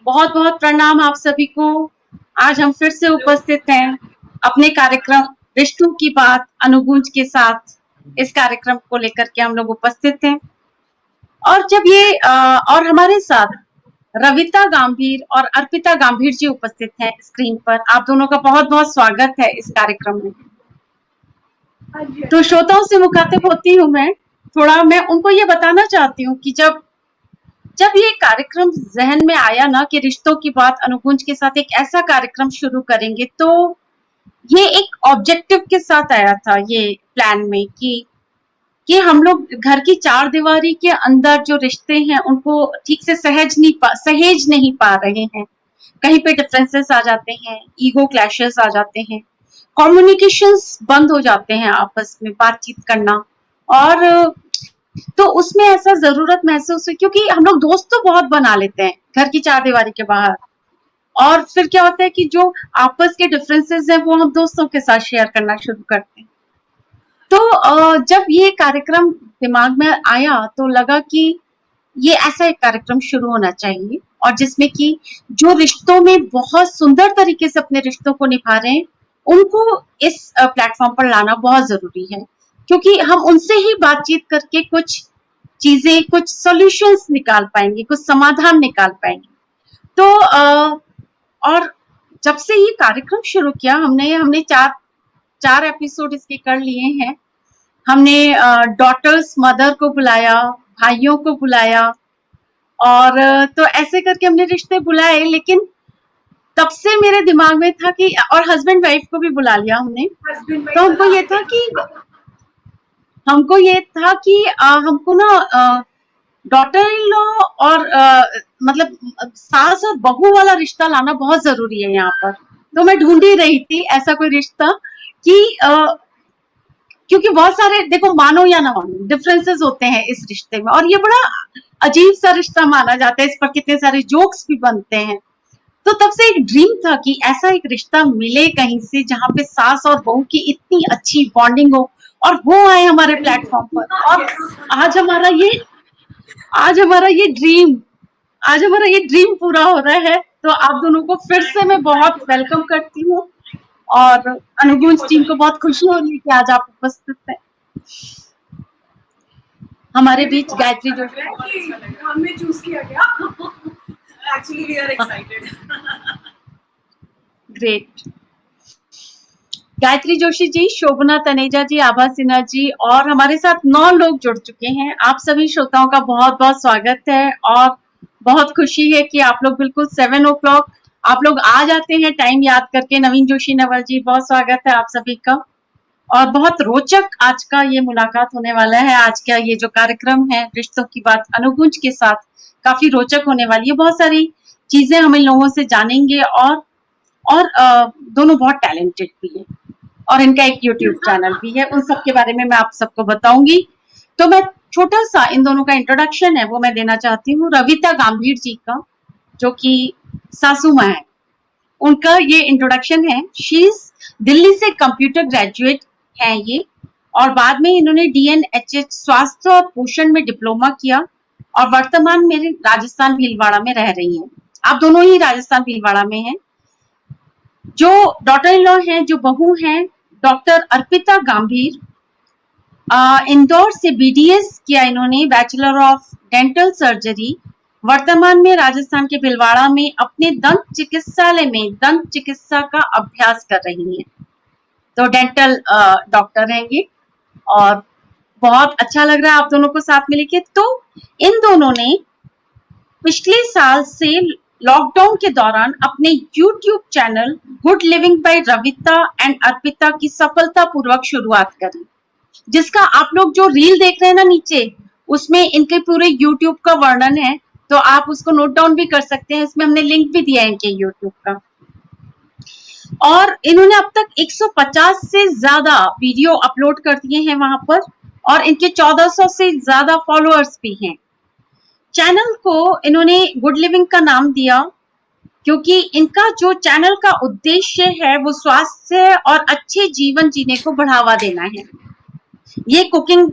बहुत बहुत प्रणाम आप सभी को। आज हम फिर से उपस्थित हैं अपने कार्यक्रम रिश्तों की बात अनुगूंज के साथ। इस कार्यक्रम को लेकर के हम लोग उपस्थित हैं और जब ये और हमारे साथ रविता गंभीर और अर्पिता गंभीर जी उपस्थित हैं स्क्रीन पर। आप दोनों का बहुत बहुत स्वागत है इस कार्यक्रम में। तो श्रोताओं से मुखातिब होती हूँ मैं उनको ये बताना चाहती हूँ कि जब ये कार्यक्रम जहन में आया ना कि रिश्तों की बात अनुगुंज के साथ एक ऐसा कार्यक्रम शुरू करेंगे, तो ये एक ऑब्जेक्टिव के साथ आया था ये प्लान में कि हम लोग घर की चार दीवारी के अंदर जो रिश्ते हैं उनको ठीक से सहेज नहीं पा रहे हैं। कहीं पे डिफरेंसेस आ जाते हैं, ईगो क्लैशेस आ जाते हैं, कम्युनिकेशंस बंद हो जाते हैं आपस में बातचीत करना। और तो उसमें ऐसा जरूरत महसूस हुई क्योंकि हम लोग दोस्त तो बहुत बना लेते हैं घर की चार दीवारी के बाहर, और फिर क्या होता है कि जो आपस के डिफरेंसेस हैं वो हम दोस्तों के साथ शेयर करना शुरू करते हैं। तो जब ये कार्यक्रम दिमाग में आया तो लगा कि ये ऐसा एक कार्यक्रम शुरू होना चाहिए और जिसमें कि जो रिश्तों में बहुत सुंदर तरीके से अपने रिश्तों को निभा रहे हैं उनको इस प्लेटफॉर्म पर लाना बहुत जरूरी है, क्योंकि हम उनसे ही बातचीत करके कुछ चीजें, कुछ सॉल्यूशंस निकाल पाएंगे, कुछ समाधान निकाल पाएंगे। तो और जब से ये कार्यक्रम शुरू किया हमने चार एपिसोड इसके कर लिए हैं। हमने डॉटर्स मदर को बुलाया, भाइयों को बुलाया, और तो ऐसे करके हमने रिश्ते बुलाए। लेकिन तब से मेरे दिमाग में था कि, और हस्बैंड वाइफ को भी बुला लिया हमने, तो हमको ये था कि हमको ना डॉटर इन लॉ और मतलब सास और बहू वाला रिश्ता लाना बहुत जरूरी है यहाँ पर। तो मैं ढूंढ ही रही थी ऐसा कोई रिश्ता कि क्योंकि बहुत सारे, देखो मानो या ना मानो, डिफरेंसेस होते हैं इस रिश्ते में, और ये बड़ा अजीब सा रिश्ता माना जाता है, इस पर कितने सारे जोक्स भी बनते हैं। तो तब से एक ड्रीम था कि ऐसा एक रिश्ता मिले कहीं से जहाँ पे सास और बहू की इतनी अच्छी बॉन्डिंग हो, और वो आए हमारे प्लेटफॉर्म पर। और आज हमारा ये ड्रीम पूरा हो रहा है। तो आप दोनों को फिर से मैं बहुत वेलकम करती हूँ, और अनुगुंज टीम को बहुत खुशी हो रही है कि आज आप उपस्थित हैं हमारे बीच। गायत्री जोशी, हमें चूज किया गया। Actually we are excited. Great. Gayatri Joshi ji, Shobhana Taneja ji, Abha Sinha ji, और हमारे साथ 9 लोग जुड़ चुके हैं। आप सभी श्रोताओं का बहुत बहुत स्वागत है, और बहुत खुशी है कि आप लोग बिल्कुल 7 o'clock आप लोग आ जाते हैं टाइम याद करके। नवीन जोशी नवल जी, बहुत स्वागत है आप सभी का। और बहुत रोचक आज का ये मुलाकात होने वाला है। आज का ये जो कार्यक्रम है रिश्तों की बात अनुगुंज के साथ काफी रोचक होने वाली है। बहुत सारी चीजें हम इन लोगों से जानेंगे, और दोनों बहुत टैलेंटेड भी है, और इनका एक यूट्यूब चैनल भी है, उन सब के बारे में मैं आप सबको बताऊंगी। तो मैं छोटा सा इन दोनों का इंट्रोडक्शन है वो मैं देना चाहती हूँ रविता गंभीर जी का, जो कि सासू माँ है। उनका ये इंट्रोडक्शन है। शी इज दिल्ली से कंप्यूटर ग्रेजुएट है ये, और बाद में इन्होंने DNHH स्वास्थ्य और पोषण में डिप्लोमा किया, और वर्तमान में राजस्थान भीलवाड़ा में रह रही हैं। आप दोनों ही राजस्थान भीलवाड़ा में हैं। जो डॉटर इन लॉ हैं, जो बहू हैं, डॉक्टर अर्पिता गंभीर, इंदौर से BDS किया इन्होंने, बैचलर ऑफ डेंटल सर्जरी। वर्तमान में राजस्थान के भीलवाड़ा में अपने दंत चिकित्सालय में दंत चिकित्सा का अभ्यास कर रही हैं। तो डेंटल डॉक्टर हैं ये, और बहुत अच्छा लग रहा है आप दोनों को साथ में लेके। तो इन दोनों ने पिछले साल से लॉकडाउन के दौरान अपने YouTube channel good living by Ravita and Arpita की सफलतापूर्वक शुरुआत करी, जिसका आप लोग जो रील देख रहे हैं ना नीचे, उसमें इनके पूरे YouTube का वर्णन है, तो आप उसको नोट डाउन भी कर सकते हैं। इसमें हमने लिंक भी दिया है इनके YouTube का। और इन्होंने अब तक 150 से ज्यादा वीडियो अपलोड कर दिए हैं वहां पर, और इनके 1400 से ज्यादा फॉलोअर्स भी हैं। चैनल को इन्होंने गुड लिविंग का नाम दिया क्योंकि इनका जो चैनल का उद्देश्य है वो स्वास्थ्य और अच्छे जीवन जीने को बढ़ावा देना है। ये कुकिंग,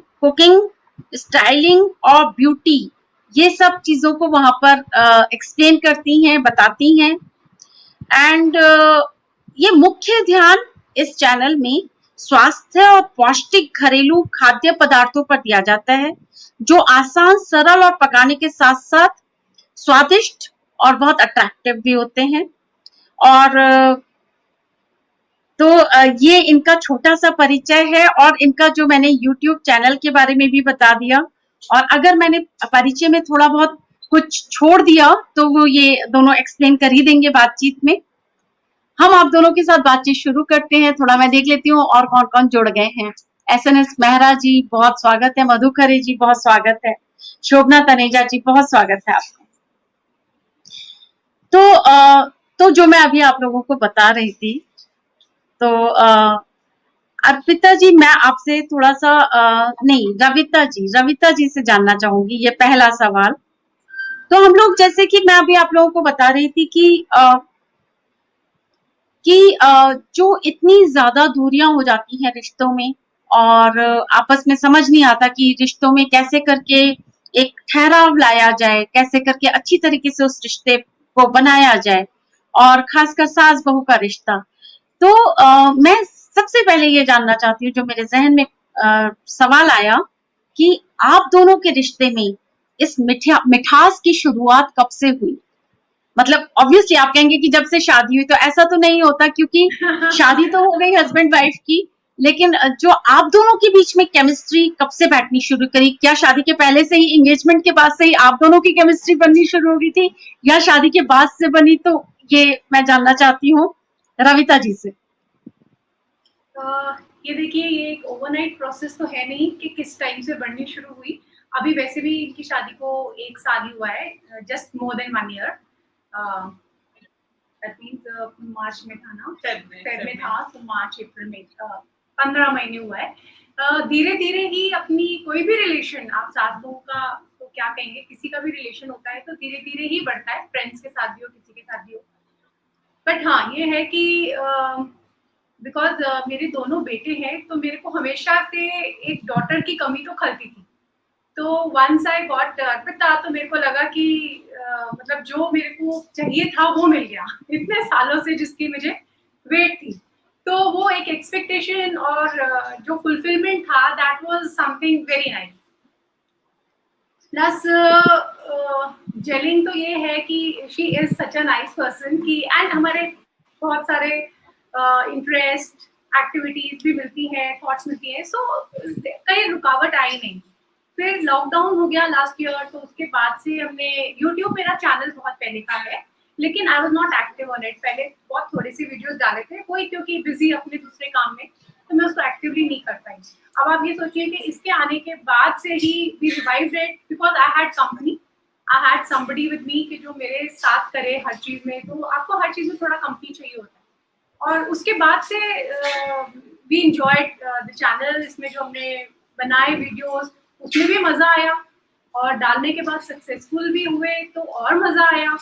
स्टाइलिंग और ब्यूटी, ये सब चीजों को वहां पर एक्सप्लेन करती हैं, बताती हैं। एंड ये मुख्य ध्यान इस चैनल में स्वास्थ्य और पौष्टिक घरेलू खाद्य पदार्थों पर दिया जाता है, जो आसान, सरल और पकाने के साथ साथ स्वादिष्ट और बहुत अट्रैक्टिव भी होते हैं। और तो ये इनका छोटा सा परिचय है, और इनका जो मैंने YouTube चैनल के बारे में भी बता दिया, और अगर मैंने परिचय में थोड़ा बहुत कुछ छोड़ दिया तो वो ये दोनों एक्सप्लेन कर ही देंगे बातचीत में। हम आप दोनों के साथ बातचीत शुरू करते हैं। थोड़ा मैं देख लेती हूँ और कौन कौन जुड़ गए हैं। SNS मेहरा जी, बहुत स्वागत है। मधु खरे जी, बहुत स्वागत है। शोभना तनेजा जी, बहुत स्वागत है आपका। तो जो मैं अभी आप लोगों को बता रही थी, तो अर्पिता जी, मैं आपसे थोड़ा सा नहीं, रविता जी से जानना चाहूंगी ये पहला सवाल। तो हम लोग, जैसे कि मैं अभी आप लोगों को बता रही थी कि जो इतनी ज्यादा दूरियां हो जाती हैं रिश्तों में, और आपस में समझ नहीं आता कि रिश्तों में कैसे करके एक ठहराव लाया जाए, कैसे करके अच्छी तरीके से उस रिश्ते को बनाया जाए, और खासकर सास बहू का रिश्ता। तो मैं सबसे पहले ये जानना चाहती हूँ, जो मेरे जहन में सवाल आया कि आप दोनों के रिश्ते में इस मिठास की शुरुआत कब से हुई? मतलब ऑब्वियसली आप कहेंगे कि जब से शादी हुई, तो ऐसा तो नहीं होता, क्योंकि शादी तो हो गई हस्बैंड वाइफ की, लेकिन जो आप दोनों के बीच में केमिस्ट्री कब से बैठनी शुरू करी? क्या शादी के पहले से ही, एंगेजमेंट के बाद से ही आप दोनों की केमिस्ट्री बननी शुरू हो गई थी, या शादी के बाद से बनी? तो ये मैं जानना चाहती हूँ रविता जी से। ये देखिए, ये एक ओवरनाइट प्रोसेस तो है नहीं कि किस टाइम से बननी शुरू हुई। अभी वैसे भी इनकी शादी को 1 साल ही हुआ है, just more than 1 year. That means March में था ना, फेब में था, तो मार्च अप्रैल में 15 महीने हुआ है। धीरे धीरे ही अपनी कोई भी रिलेशन, आप सास बहू का तो क्या कहेंगे, किसी का भी रिलेशन होता है तो धीरे धीरे ही बढ़ता है, फ्रेंड्स के साथ भी हो, किसी के साथ भी हो। बट हाँ, ये है कि बिकॉज मेरे दोनों बेटे हैं, तो मेरे को हमेशा से एक डॉटर की कमी तो खलती थी। तो वंस आई गॉट अर्पिता, तो मेरे को लगा कि मतलब जो मेरे को चाहिए था वो मिल गया, इतने सालों से जिसकी मुझे वेट थी। तो वो एक एक्सपेक्टेशन और जो फुलफिलमेंट था, that was something very nice. Plus gelling तो ये है कि she is such a nice person की, एंड हमारे बहुत सारे इंटरेस्ट एक्टिविटीज भी मिलती हैं, थॉट्स मिलती हैं, सो कहीं रुकावट आई नहीं। फिर लॉकडाउन हो गया लास्ट ईयर, तो उसके बाद से हमने यूट्यूब, मेरा चैनल बहुत पहले का है, लेकिन I was not active on it. पहले बहुत थोड़े से वीडियोस डाले थे, कोई क्योंकि बिजी अपने दूसरे काम में, तो मैं उसको एक्टिवली नहीं कर पाई। अब आप ये सोचिए कि इसके आने के बाद से ही we revived it, because I had company, I had somebody with me कि जो मेरे साथ करे हर चीज में। तो आपको हर चीज में थोड़ा कंपनी चाहिए होता है, और उसके बाद से वी एंजॉयड द चैनल। इसमें जो हमने बनाए वीडियोस, उसमें भी मजा आया, और डालने के बाद सक्सेसफुल भी हुए तो और मजा आया।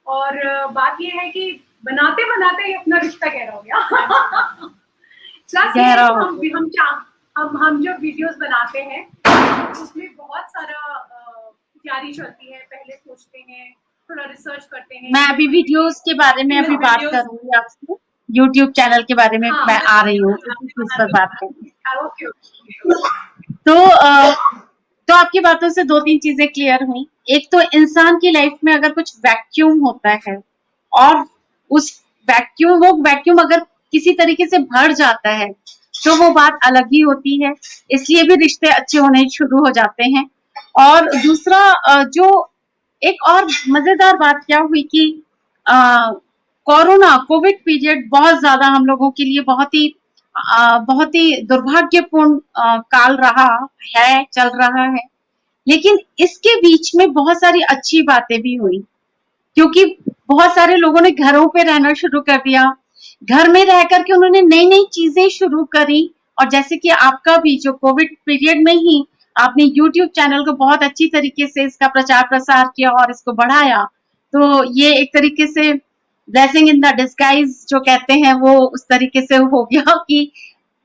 और बात ये है कि बनाते बनाते ही अपना रिश्ता गहरा हो गया। प्लस हम जब वीडियोस बनाते हैं उसमें बहुत सारा तैयारी चलती है, पहले सोचते हैं, थोड़ा रिसर्च करते हैं। मैं अभी वीडियोस के बारे में अभी बात करूंगी आपसे, YouTube चैनल के बारे में मैं आ रही हूँ, इस पर बात करूंगी। तो आपकी बातों से 2-3 चीजें क्लियर हुई। एक तो इंसान की लाइफ में अगर कुछ वैक्यूम होता है, और उस वैक्यूम अगर किसी तरीके से भर जाता है, तो वो बात अलग ही होती है। इसलिए भी रिश्ते अच्छे होने शुरू हो जाते हैं। और दूसरा, जो एक और मजेदार बात क्या हुई कि कोविड पीरियड बहुत ज्यादा हम लोगों के लिए बहुत ही दुर्भाग्यपूर्ण काल रहा है, चल रहा है। लेकिन इसके बीच में बहुत सारी अच्छी बातें भी हुई, क्योंकि बहुत सारे लोगों ने घरों पे रहना शुरू कर दिया, घर में रह करके उन्होंने नई नई चीजें शुरू करी। और जैसे कि आपका भी जो कोविड पीरियड में ही आपने YouTube चैनल को बहुत अच्छी तरीके से इसका प्रचार प्रसार किया और इसको बढ़ाया, तो ये एक तरीके से ब्लेसिंग इन द डिस्गाइज जो कहते हैं, वो उस तरीके से हो गया कि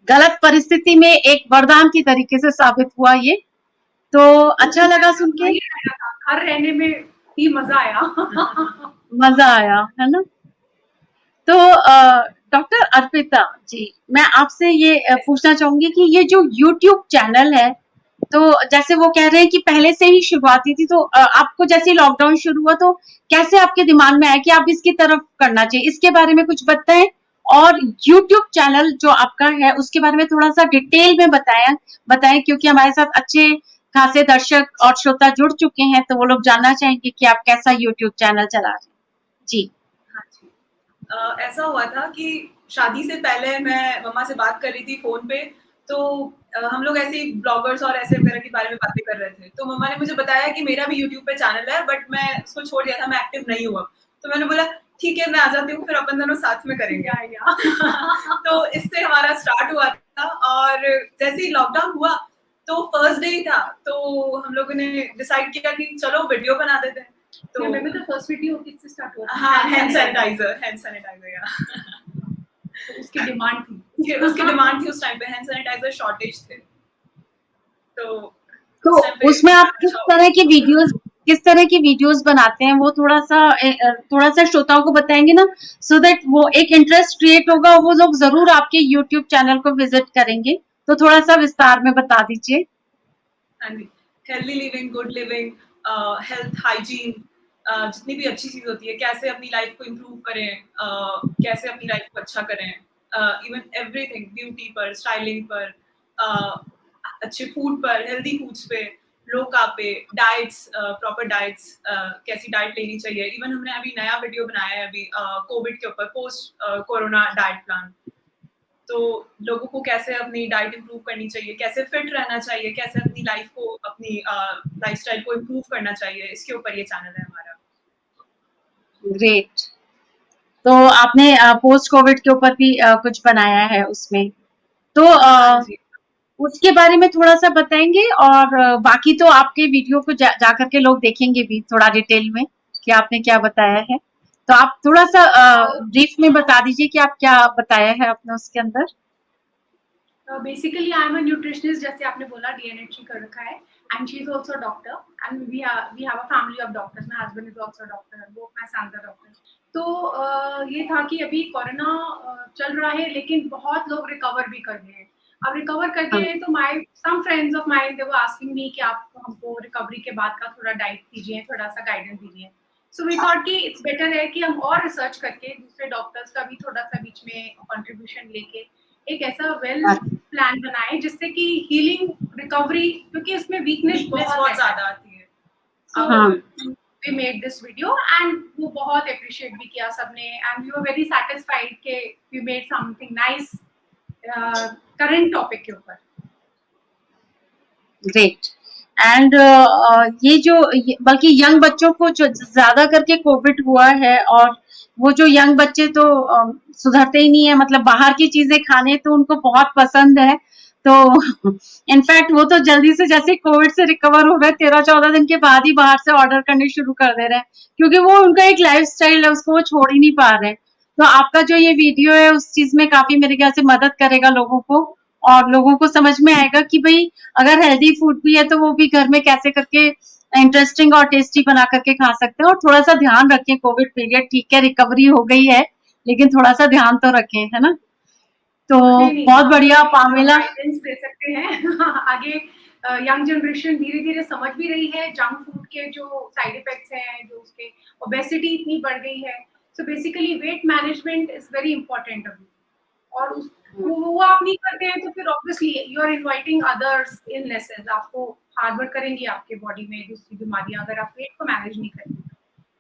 गलत परिस्थिति में एक वरदान की तरीके से साबित हुआ ये। तो अच्छा लगा सुन के। घर रहने में ही मजा आया। मजा आया, है ना? तो डॉक्टर अर्पिता जी, मैं आपसे ये पूछना चाहूंगी कि ये जो यूट्यूब चैनल है, तो जैसे वो कह रहे हैं कि पहले से ही शुरुआती थी, तो आपको जैसे लॉकडाउन शुरू हुआ तो कैसे आपके दिमाग में आया कि आप इसकी तरफ करना चाहिए, इसके बारे में कुछ बताएं। और यूट्यूब चैनल जो आपका है उसके बारे में थोड़ा सा डिटेल में बताएं, क्योंकि हमारे साथ अच्छे खासे दर्शक और श्रोता जुड़ चुके हैं, तो वो लोग जानना चाहेंगे कि आप कैसा यूट्यूब चैनल चला रहे हैं। जी। हाँ जी। ऐसा हुआ था कि शादी से पहले मैं मम्मा से बात कर रही थी फ़ोन पे, तो हम लोग ऐसे ही ब्लॉगर्स और ऐसे वगैरह के बारे में बातें कर रहे थे। तो मम्मा ने मुझे बताया कि मेरा भी यूट्यूब पे चैनल है, बट मैं उसको छोड़ दिया था, मैं एक्टिव नहीं हुआ। तो मैंने बोला, ठीक है, मैं आ जाती हूँ, फिर अपन दोनों साथ में करेंगे। तो इससे हमारा स्टार्ट हुआ था, और जैसे ही लॉकडाउन हुआ, तो फर्स्ट डे ही था, तो हम लोगों ने डिसाइड किया कि चलो वीडियो बना देते हैं। तो Yeah, maybe the first video किससे स्टार्ट हुआ था? हाँ, हैंड सैनिटाइजर या तो उसकी डिमांड थी। उसकी डिमांड थी उस टाइम पे, हैंड सैनिटाइजर शॉर्टेज थे। तो तो उसमें आप किस तरह की वीडियोस बनाते हैं, वो थोड़ा सा श्रोताओं को बताएंगे ना, सो दैट वो एक इंटरेस्ट क्रिएट होगा, वो लोग जरूर आपके यूट्यूब चैनल को विजिट करेंगे। तो थोड़ा सा विस्तार में बता दीजिए। हाँ जी, healthy living, good living, health hygiene, जितनी भी अच्छी चीज होती है, कैसे अपनी लाइफ को इम्प्रूव करें, कैसे अपनी लाइफ को अच्छा करें, इवन एवरीथिंग, ब्यूटी पर, स्टाइलिंग पर, अच्छे फूड पर, हेल्दी फूड्स पे, लो कार्ब पे, डाइट्स, प्रॉपर डाइट्स, कैसी डाइट लेनी चाहिए। इवन हमने अभी नया वीडियो बनाया है अभी कोविड के ऊपर, पोस्ट कोरोना डाइट प्लान। तो लोगों को कैसे अपनी डाइट इम्प्रूव करनी चाहिए, कैसे फिट रहना चाहिए, कैसे अपनी लाइफ को, अपनी लाइफस्टाइल को इम्प्रूव करना चाहिए, इसके ऊपर ये चैनल है हमारा। ग्रेट। तो आपने पोस्ट कोविड के ऊपर भी कुछ बनाया है उसमें, तो हाँ जी। उसके बारे में थोड़ा सा बताएंगे, और बाकी तो आपके वीडियो को जा करके लोग देखेंगे भी थोड़ा डिटेल में कि आपने क्या बताया है। तो आप थोड़ा सा ब्रीफ में बता दीजिए कि आप क्या बताया है आपने उसके अंदर। Basically I am a nutritionist, जैसे आपने बोला डीएनएचडी कर रखा है, and she is also doctor, and we have a family of doctors. My husband is also doctor, both my sons are doctors. तो ये था कि अभी कोरोना चल रहा है, लेकिन बहुत लोग रिकवर भी कर गए हैं। अब रिकवर कर गए हैं, तो my some friends of mine they were asking me कि आप हमको रिकवरी के बाद का थोड़ा डाइट दीजिए, थोड़ा सा गाइडेंस दीजिए। सो वी थॉट कि इट्स बेटर है कि हम और रिसर्च करके दूसरे डॉक्टर्स का भी थोड़ा सा बीच में कंट्रीब्यूशन लेके एक ऐसा वेल प्लान बनाए जिससे कि हीलिंग, रिकवरी, क्योंकि इसमें वीकनेस बहुत ज्यादा आती है। So we made this video, and वो बहुत अप्रिशिएट भी किया सबने, and we were very satisfied के we made something nice current topic के ऊपर। ग्रेट। एंड ये जो बल्कि यंग बच्चों को जो ज्यादा करके कोविड हुआ है, और वो जो यंग बच्चे तो सुधरते ही नहीं है, मतलब बाहर की चीजें खाने तो उनको बहुत पसंद है। तो इनफैक्ट वो तो जल्दी से जैसे कोविड से रिकवर हो गए 13-14 दिन के बाद ही बाहर से ऑर्डर करने शुरू कर दे रहे हैं, क्योंकि वो उनका एक लाइफस्टाइल है, उसको वो छोड़ ही नहीं पा रहे हैं। तो आपका जो ये वीडियो है उस चीज में काफी मेरे ख्याल से मदद करेगा लोगों को, और लोगों को समझ में आएगा कि भाई अगर हेल्दी फूड भी है तो वो भी घर में कैसे करके इंटरेस्टिंग और टेस्टी बना करके खा सकते हैं। और थोड़ा सा ध्यान रखें, कोविड पीरियड ठीक है, रिकवरी हो गई है, लेकिन थोड़ा सा ध्यान तो रखें, है ना? तो बहुत बढ़िया पामेला। गाइडेंस दे सकते हैं आगे यंग जनरेशन धीरे धीरे समझ भी रही है जंक फूड के जो साइड इफेक्ट्स हैं, जो उसके ओबेसिटी इतनी बढ़ गई है। So basically weight management is very important अभी, और वो आप नहीं करते हैं तो फिर obviously you are inviting others illnesses, आपको हार्ड वर्क करेंगी आपके बॉडी में दूसरी बीमारियां अगर आप वेट को मैनेज नहीं करेंगे।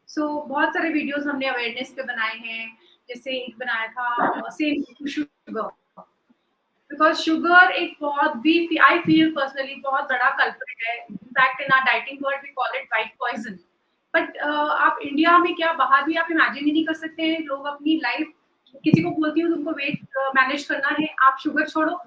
सो बहुत सारे वीडियोस हमने अवेयरनेस पे बनाए हैं, जैसे एक बनाया था same to sugar, because sugar एक बहुत भी आई फील पर्सनली बहुत बड़ा कल्प्रिट है। In fact in our dieting world we call it white poison. But आप इंडिया में क्या बाहर भी आप इमेजिन ही नहीं कर सकते हैं, लोग अपनी लाइफ, किसी को बोलती हूँ तुमको वेट मैनेज करना है, आप शुगर छोड़ो,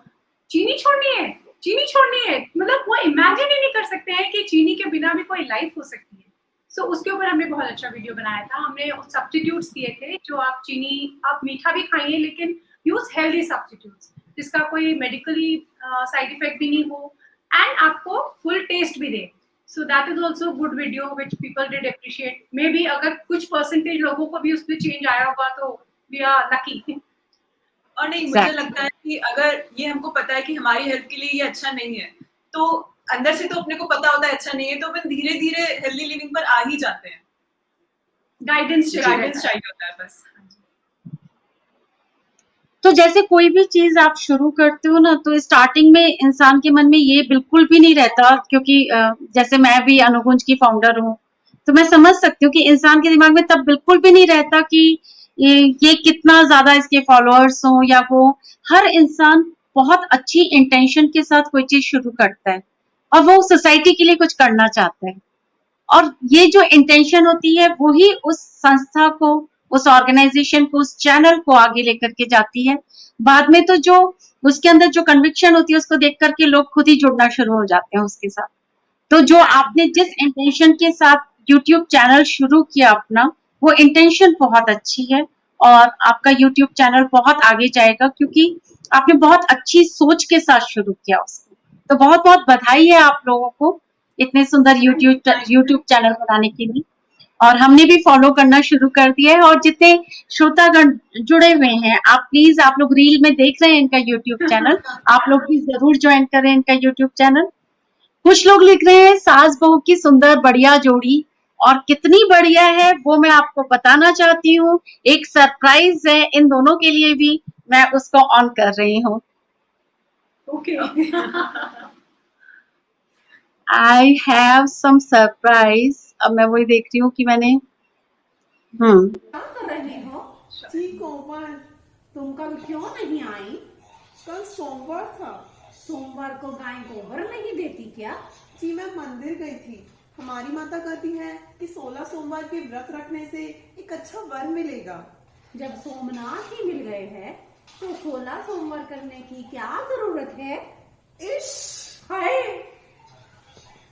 चीनी छोड़नी है, चीनी छोड़नी है, मतलब वो इमेजिन ही नहीं कर सकते हैं कि चीनी के बिना भी कोई लाइफ हो सकती है। सो उसके ऊपर हमने बहुत अच्छा वीडियो बनाया था। हमने सब्स्टिट्यूट्स दिए थे, जो आप चीनी, आप मीठा भी खाइए लेकिन यूज हेल्दी सब्स्टिट्यूट्स जिसका कोई मेडिकली साइड इफेक्ट भी नहीं हो, एंड आपको फुल टेस्ट भी दे। So that is also a good video which people did appreciate. Maybe अगर कुछ percentage लोगों को भी उसमें change आया होगा तो we are lucky. और नहीं, मुझे लगता है कि अगर ये हमको पता है कि हमारी हेल्थ के लिए ये अच्छा नहीं है, तो अंदर से तो अपने को पता होता है अच्छा नहीं है, तो अपन धीरे-धीरे हेल्दी लिविंग पर आ ही जाते हैं। गाइडेंस चाहिए होता है बस। तो जैसे कोई भी चीज आप शुरू करते हो ना, तो स्टार्टिंग में इंसान के मन में ये बिल्कुल भी नहीं रहता, क्योंकि जैसे मैं भी अनुगुंज की फाउंडर हूँ, तो मैं समझ सकती हूँ कि इंसान के दिमाग में तब बिल्कुल भी नहीं रहता कि ये कितना ज्यादा इसके फॉलोअर्स हो या वो। हर इंसान बहुत अच्छी इंटेंशन के साथ कोई चीज शुरू करता है और वो सोसाइटी के लिए कुछ करना चाहता है, और ये जो इंटेंशन होती है वही उस संस्था को, उस ऑर्गेनाइजेशन को, उस चैनल को आगे लेकर के जाती है। बाद में तो जो उसके अंदर जो कन्विक्शन होती है उसको देख करके लोग खुद ही जुड़ना शुरू हो जाते हैं उसके साथ। तो जो आपने जिस इंटेंशन के साथ यूट्यूब चैनल शुरू किया अपना, वो इंटेंशन बहुत अच्छी है और आपका यूट्यूब चैनल बहुत आगे जाएगा, क्योंकि आपने बहुत अच्छी सोच के साथ शुरू किया उसको। तो बहुत बहुत बधाई है आप लोगों को इतने सुंदर यूट्यूब चैनल बनाने के लिए। और हमने भी फॉलो करना शुरू कर दिया है, और जितने श्रोतागण जुड़े हुए हैं, आप प्लीज, आप लोग रील में देख रहे हैं इनका यूट्यूब चैनल, आप लोग भी जरूर ज्वाइन करें इनका यूट्यूब चैनल। कुछ लोग लिख रहे हैं सास बहू की सुंदर बढ़िया जोड़ी, और कितनी बढ़िया है वो मैं आपको बताना चाहती हूँ। एक सरप्राइज है इन दोनों के लिए भी, मैं उसको ऑन कर रही हूँ। Okay I have some surprise. अब मैं वही देख रही हूँ कि मैंने क्या कर रही हो? जी कोमल, तुम कल क्यों नहीं आई? कल सोमवार था। सोमवार को गाय गोबर नहीं देती क्या? जी मैं मंदिर गई थी। हमारी माता कहती है कि 16 सोमवार के व्रत रखने से एक अच्छा वर मिलेगा। जब सोमनाथ ही मिल गए हैं तो 16 सोमवार करने की क्या जरूरत है? इश, हाय,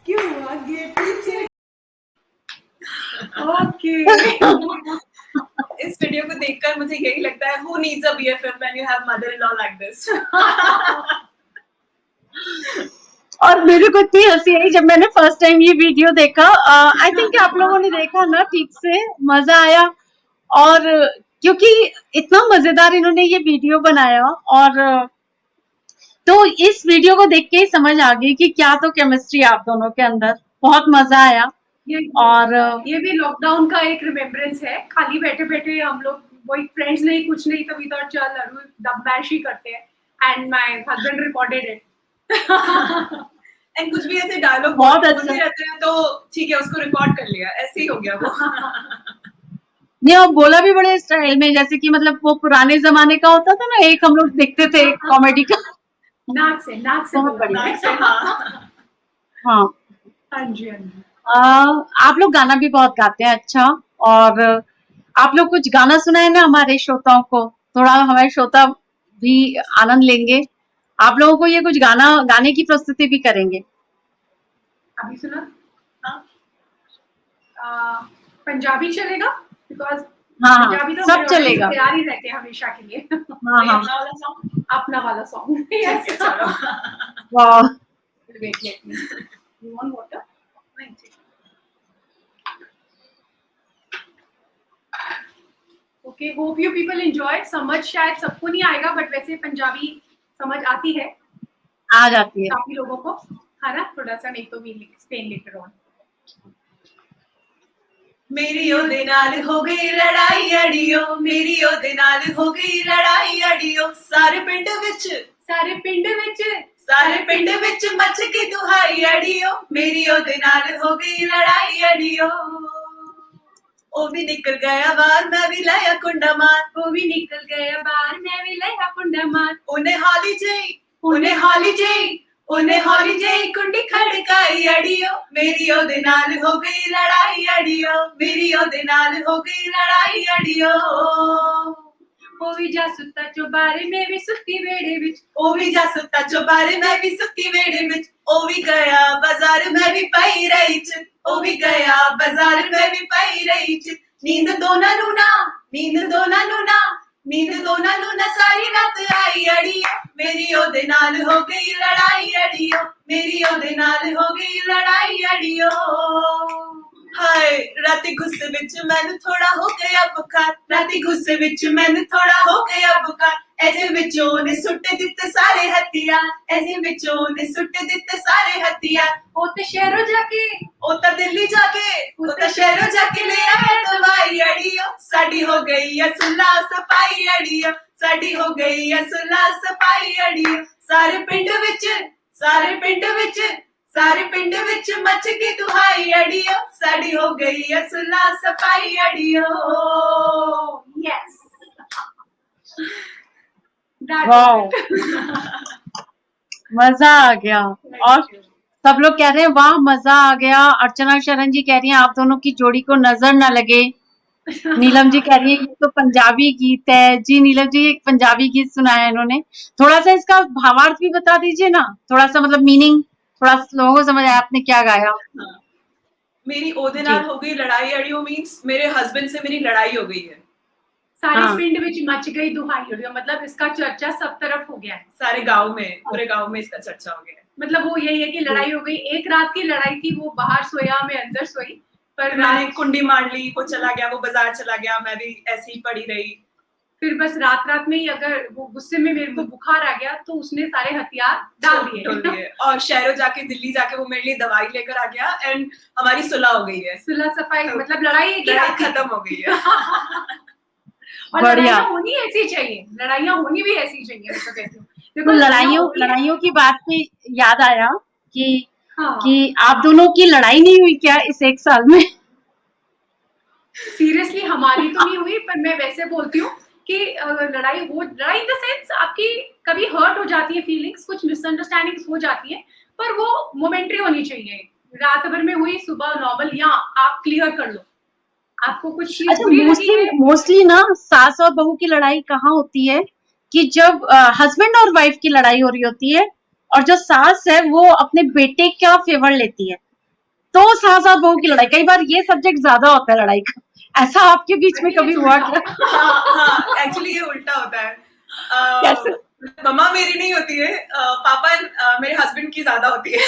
क्यों आगे पीछे। ओके इस वीडियो को देखकर मुझे यही लगता है, who needs a BFF when you have mother-in-law like this? और मेरे को इतनी हंसी आई जब मैंने फर्स्ट टाइम ये वीडियो देखा। आई थिंक आप लोगों ने देखा ना ठीक से, मजा आया। और क्योंकि इतना मजेदार इन्होंने ये वीडियो बनाया, और तो इस वीडियो को देख के ही समझ आ गई कि क्या तो केमिस्ट्री आप दोनों के अंदर, बहुत मजा आया। और ये भी लॉकडाउन का एक रिमेम्बरेंस है। खाली बैठे बैठे हम लोग, वही फ्रेंड्स नहीं कुछ नहीं, तभी तो चल अरु दबमैशी करते हैं, and my husband recorded it. And कुछ भी ऐसे डायलॉग बहुत अच्छा रहते हैं तो ठीक है, उसको रिकॉर्ड कर लिया, ऐसे ही हो गया वो। नहीं, और बोला भी बड़े स्टाइल में, जैसे कि मतलब वो पुराने जमाने का होता था ना, एक हम लोग देखते थे कॉमेडी का, नाक से बहुत बढ़िया। हाँ। हाँ, हाँ जी हाँ जी। आप लोग गाना भी बहुत गाते हैं अच्छा, और आप लोग कुछ गाना सुनाए ना हमारे श्रोताओं को, थोड़ा हमारे श्रोता भी आनंद लेंगे। आप लोगों को ये कुछ गाने की प्रस्तुति भी करेंगे। अभी सुना? पंजाबी चलेगा? बिकॉज हाँ, पंजाबी तो सब चलेगा। तैयार ही रहते हैं हमेशा के लिए। हाँ हाँ, अपना वाला सॉन्ग। वाह, Wait, let me. You want water? Okay, hope you people enjoy. समझ शायद सबको नहीं आएगा, बट वैसे पंजाबी समझ आती है, आ जाती है काफी लोगों को, है ना? थोड़ा सा नहीं तो भी एक्सप्लेन लेटर ऑन। मेरी ओदे नाल हो गई लड़ाई अड़ियो, मेरी ओदे नाल हो गई लड़ाई अड़ियो, सारे पिंड विच मच की दुहाई अड़ियो, मेरी ओदे नाल हो गई लड़ाई अड़ियो। ओ भी निकल गया बाहर, मैं भी लाया कुंडा मार, वो भी निकल गया बाहर, मैं भी लया कुंडा मार। उन्हें हाली जई कुंडी खड़काई अड़ियो, मेरी ओदे नाल हो गई लड़ाई अड़ियो, मेरी ओदे नाल हो गई लड़ाई अड़ियो। ओ भी जा सुत्ता चौबारे, मैं भी सुत्ती वेड़े विच, ओ भी जा सुत्ता चौबारे, मैं भी सुत्ती वेड़े विच, ओ भी गया बाजार, मैं भी पाई रही च, ओ भी गया बाजार, मैं भी पाई रही च। नींद दो ना नूना, नींद दोना नू ना सारी रात आई अड़ियो मेरी ओदे नाल हो गई लड़ाई अड़ियो मेरी ओदे नाल हो गई लड़ाई अड़ियो हाय राती गुस्से विच मैनू थोड़ा हो गया बुखार राती गुस्से विच मैनू थोड़ा हो गया बुखार ऐसे विचों ने सुट दिते सारे हथियार ऐसे विचों ने सुट दिते सारे हथियार ओ ते शहरों जाके ओ ता दिल्ली जाके ओ ता शहरों जाके ले आया दवाई अड़ियो साडी हो गई है सुलह सफाई अड़ियो साडी हो गई है सुलह सफाई अड़ियो सारे पिंड विच सारे पिंड विच सारे पिंड विच मच के दुहाई अड़ियो साडी हो गई है सुलह सफाई अड़ियो यस वाओ, मजा आ गया। और सब लोग कह रहे हैं वाह मजा आ गया। अर्चना शरण जी कह रही हैं आप दोनों की जोड़ी को नजर ना लगे। नीलम जी कह रही है ये तो पंजाबी गीत है। जी नीलम जी, एक पंजाबी गीत सुनाया इन्होंने, थोड़ा सा इसका भावार्थ भी बता दीजिए ना, थोड़ा सा मतलब मीनिंग थोड़ा लोगों को समझ आया आपने क्या गाया। मेरी ओदे नाल हो गई लड़ाई अड़ियो मींस मेरे हस्बैंड से मेरी लड़ाई हो गई है सारे हाँ। पिंड विच मच गई दुहाई अड़ियो, मतलब इसका चर्चा सब तरफ हो गया है। सारे गांव में पूरे गांव में इसका चर्चा हो गया है मतलब वो यही है कि लड़ाई हो गई, एक रात की लड़ाई थी, वो बाहर सोया मैं अंदर सोई, पर मैंने रात कुंडी मार ली वो चला गया वो बाजार चला गया मैं भी ऐसे ही पड़ी रही फिर बस रात में ही अगर वो गुस्से में मेरे को बुखार आ गया तो उसने सारे हथियार डाल डोल दिए। दिए और शहरों जाके दिल्ली जाके वो मेरे लिए दवाई लेकर आ गया एंड हमारी सुलह हो गई है सुलह सफाई मतलब लड़ाई एक ही लड़ाई रात की। खत्म हो गई है और बढ़िया। लड़ाइयाँ होनी ऐसी चाहिए, लड़ाइयाँ होनी भी ऐसी चाहिए, मैं तो कहती हूँ। तो देखो लड़ाइयों की बात पे याद आया कि हाँ, कि आप दोनों की लड़ाई नहीं हुई क्या इस एक साल में? सीरियसली हमारी तो नहीं हुई, पर मैं वैसे बोलती हूँ कि लड़ाई इन द सेंस आपकी कभी हर्ट हो जाती है फीलिंग्स, कुछ मिसअंडरस्टैंडिंग्स हो जाती है, पर वो मोमेंटरी होनी चाहिए। रात भर में हुई, सुबह नॉर्मल, या आप क्लियर कर लो आपको कुछ चीज अच्छा, बुरी लगी है। मोस्टली ना सास और बहू की लड़ाई कहाँ होती है कि जब हस्बैंड और वाइफ की लड़ाई हो रही होती है और जो सास है वो अपने बेटे का फेवर लेती है, तो सास और बहू की लड़ाई, कई बार ये सब्जेक्ट ज्यादा होता है लड़ाई का। ऐसा आपके बीच में कभी हुआ क्या? हाँ एक्चुअली ये उल्टा होता है कैसे? मम्मा मेरी नहीं होती है पापा मेरे हस्बैंड की ज्यादा होती है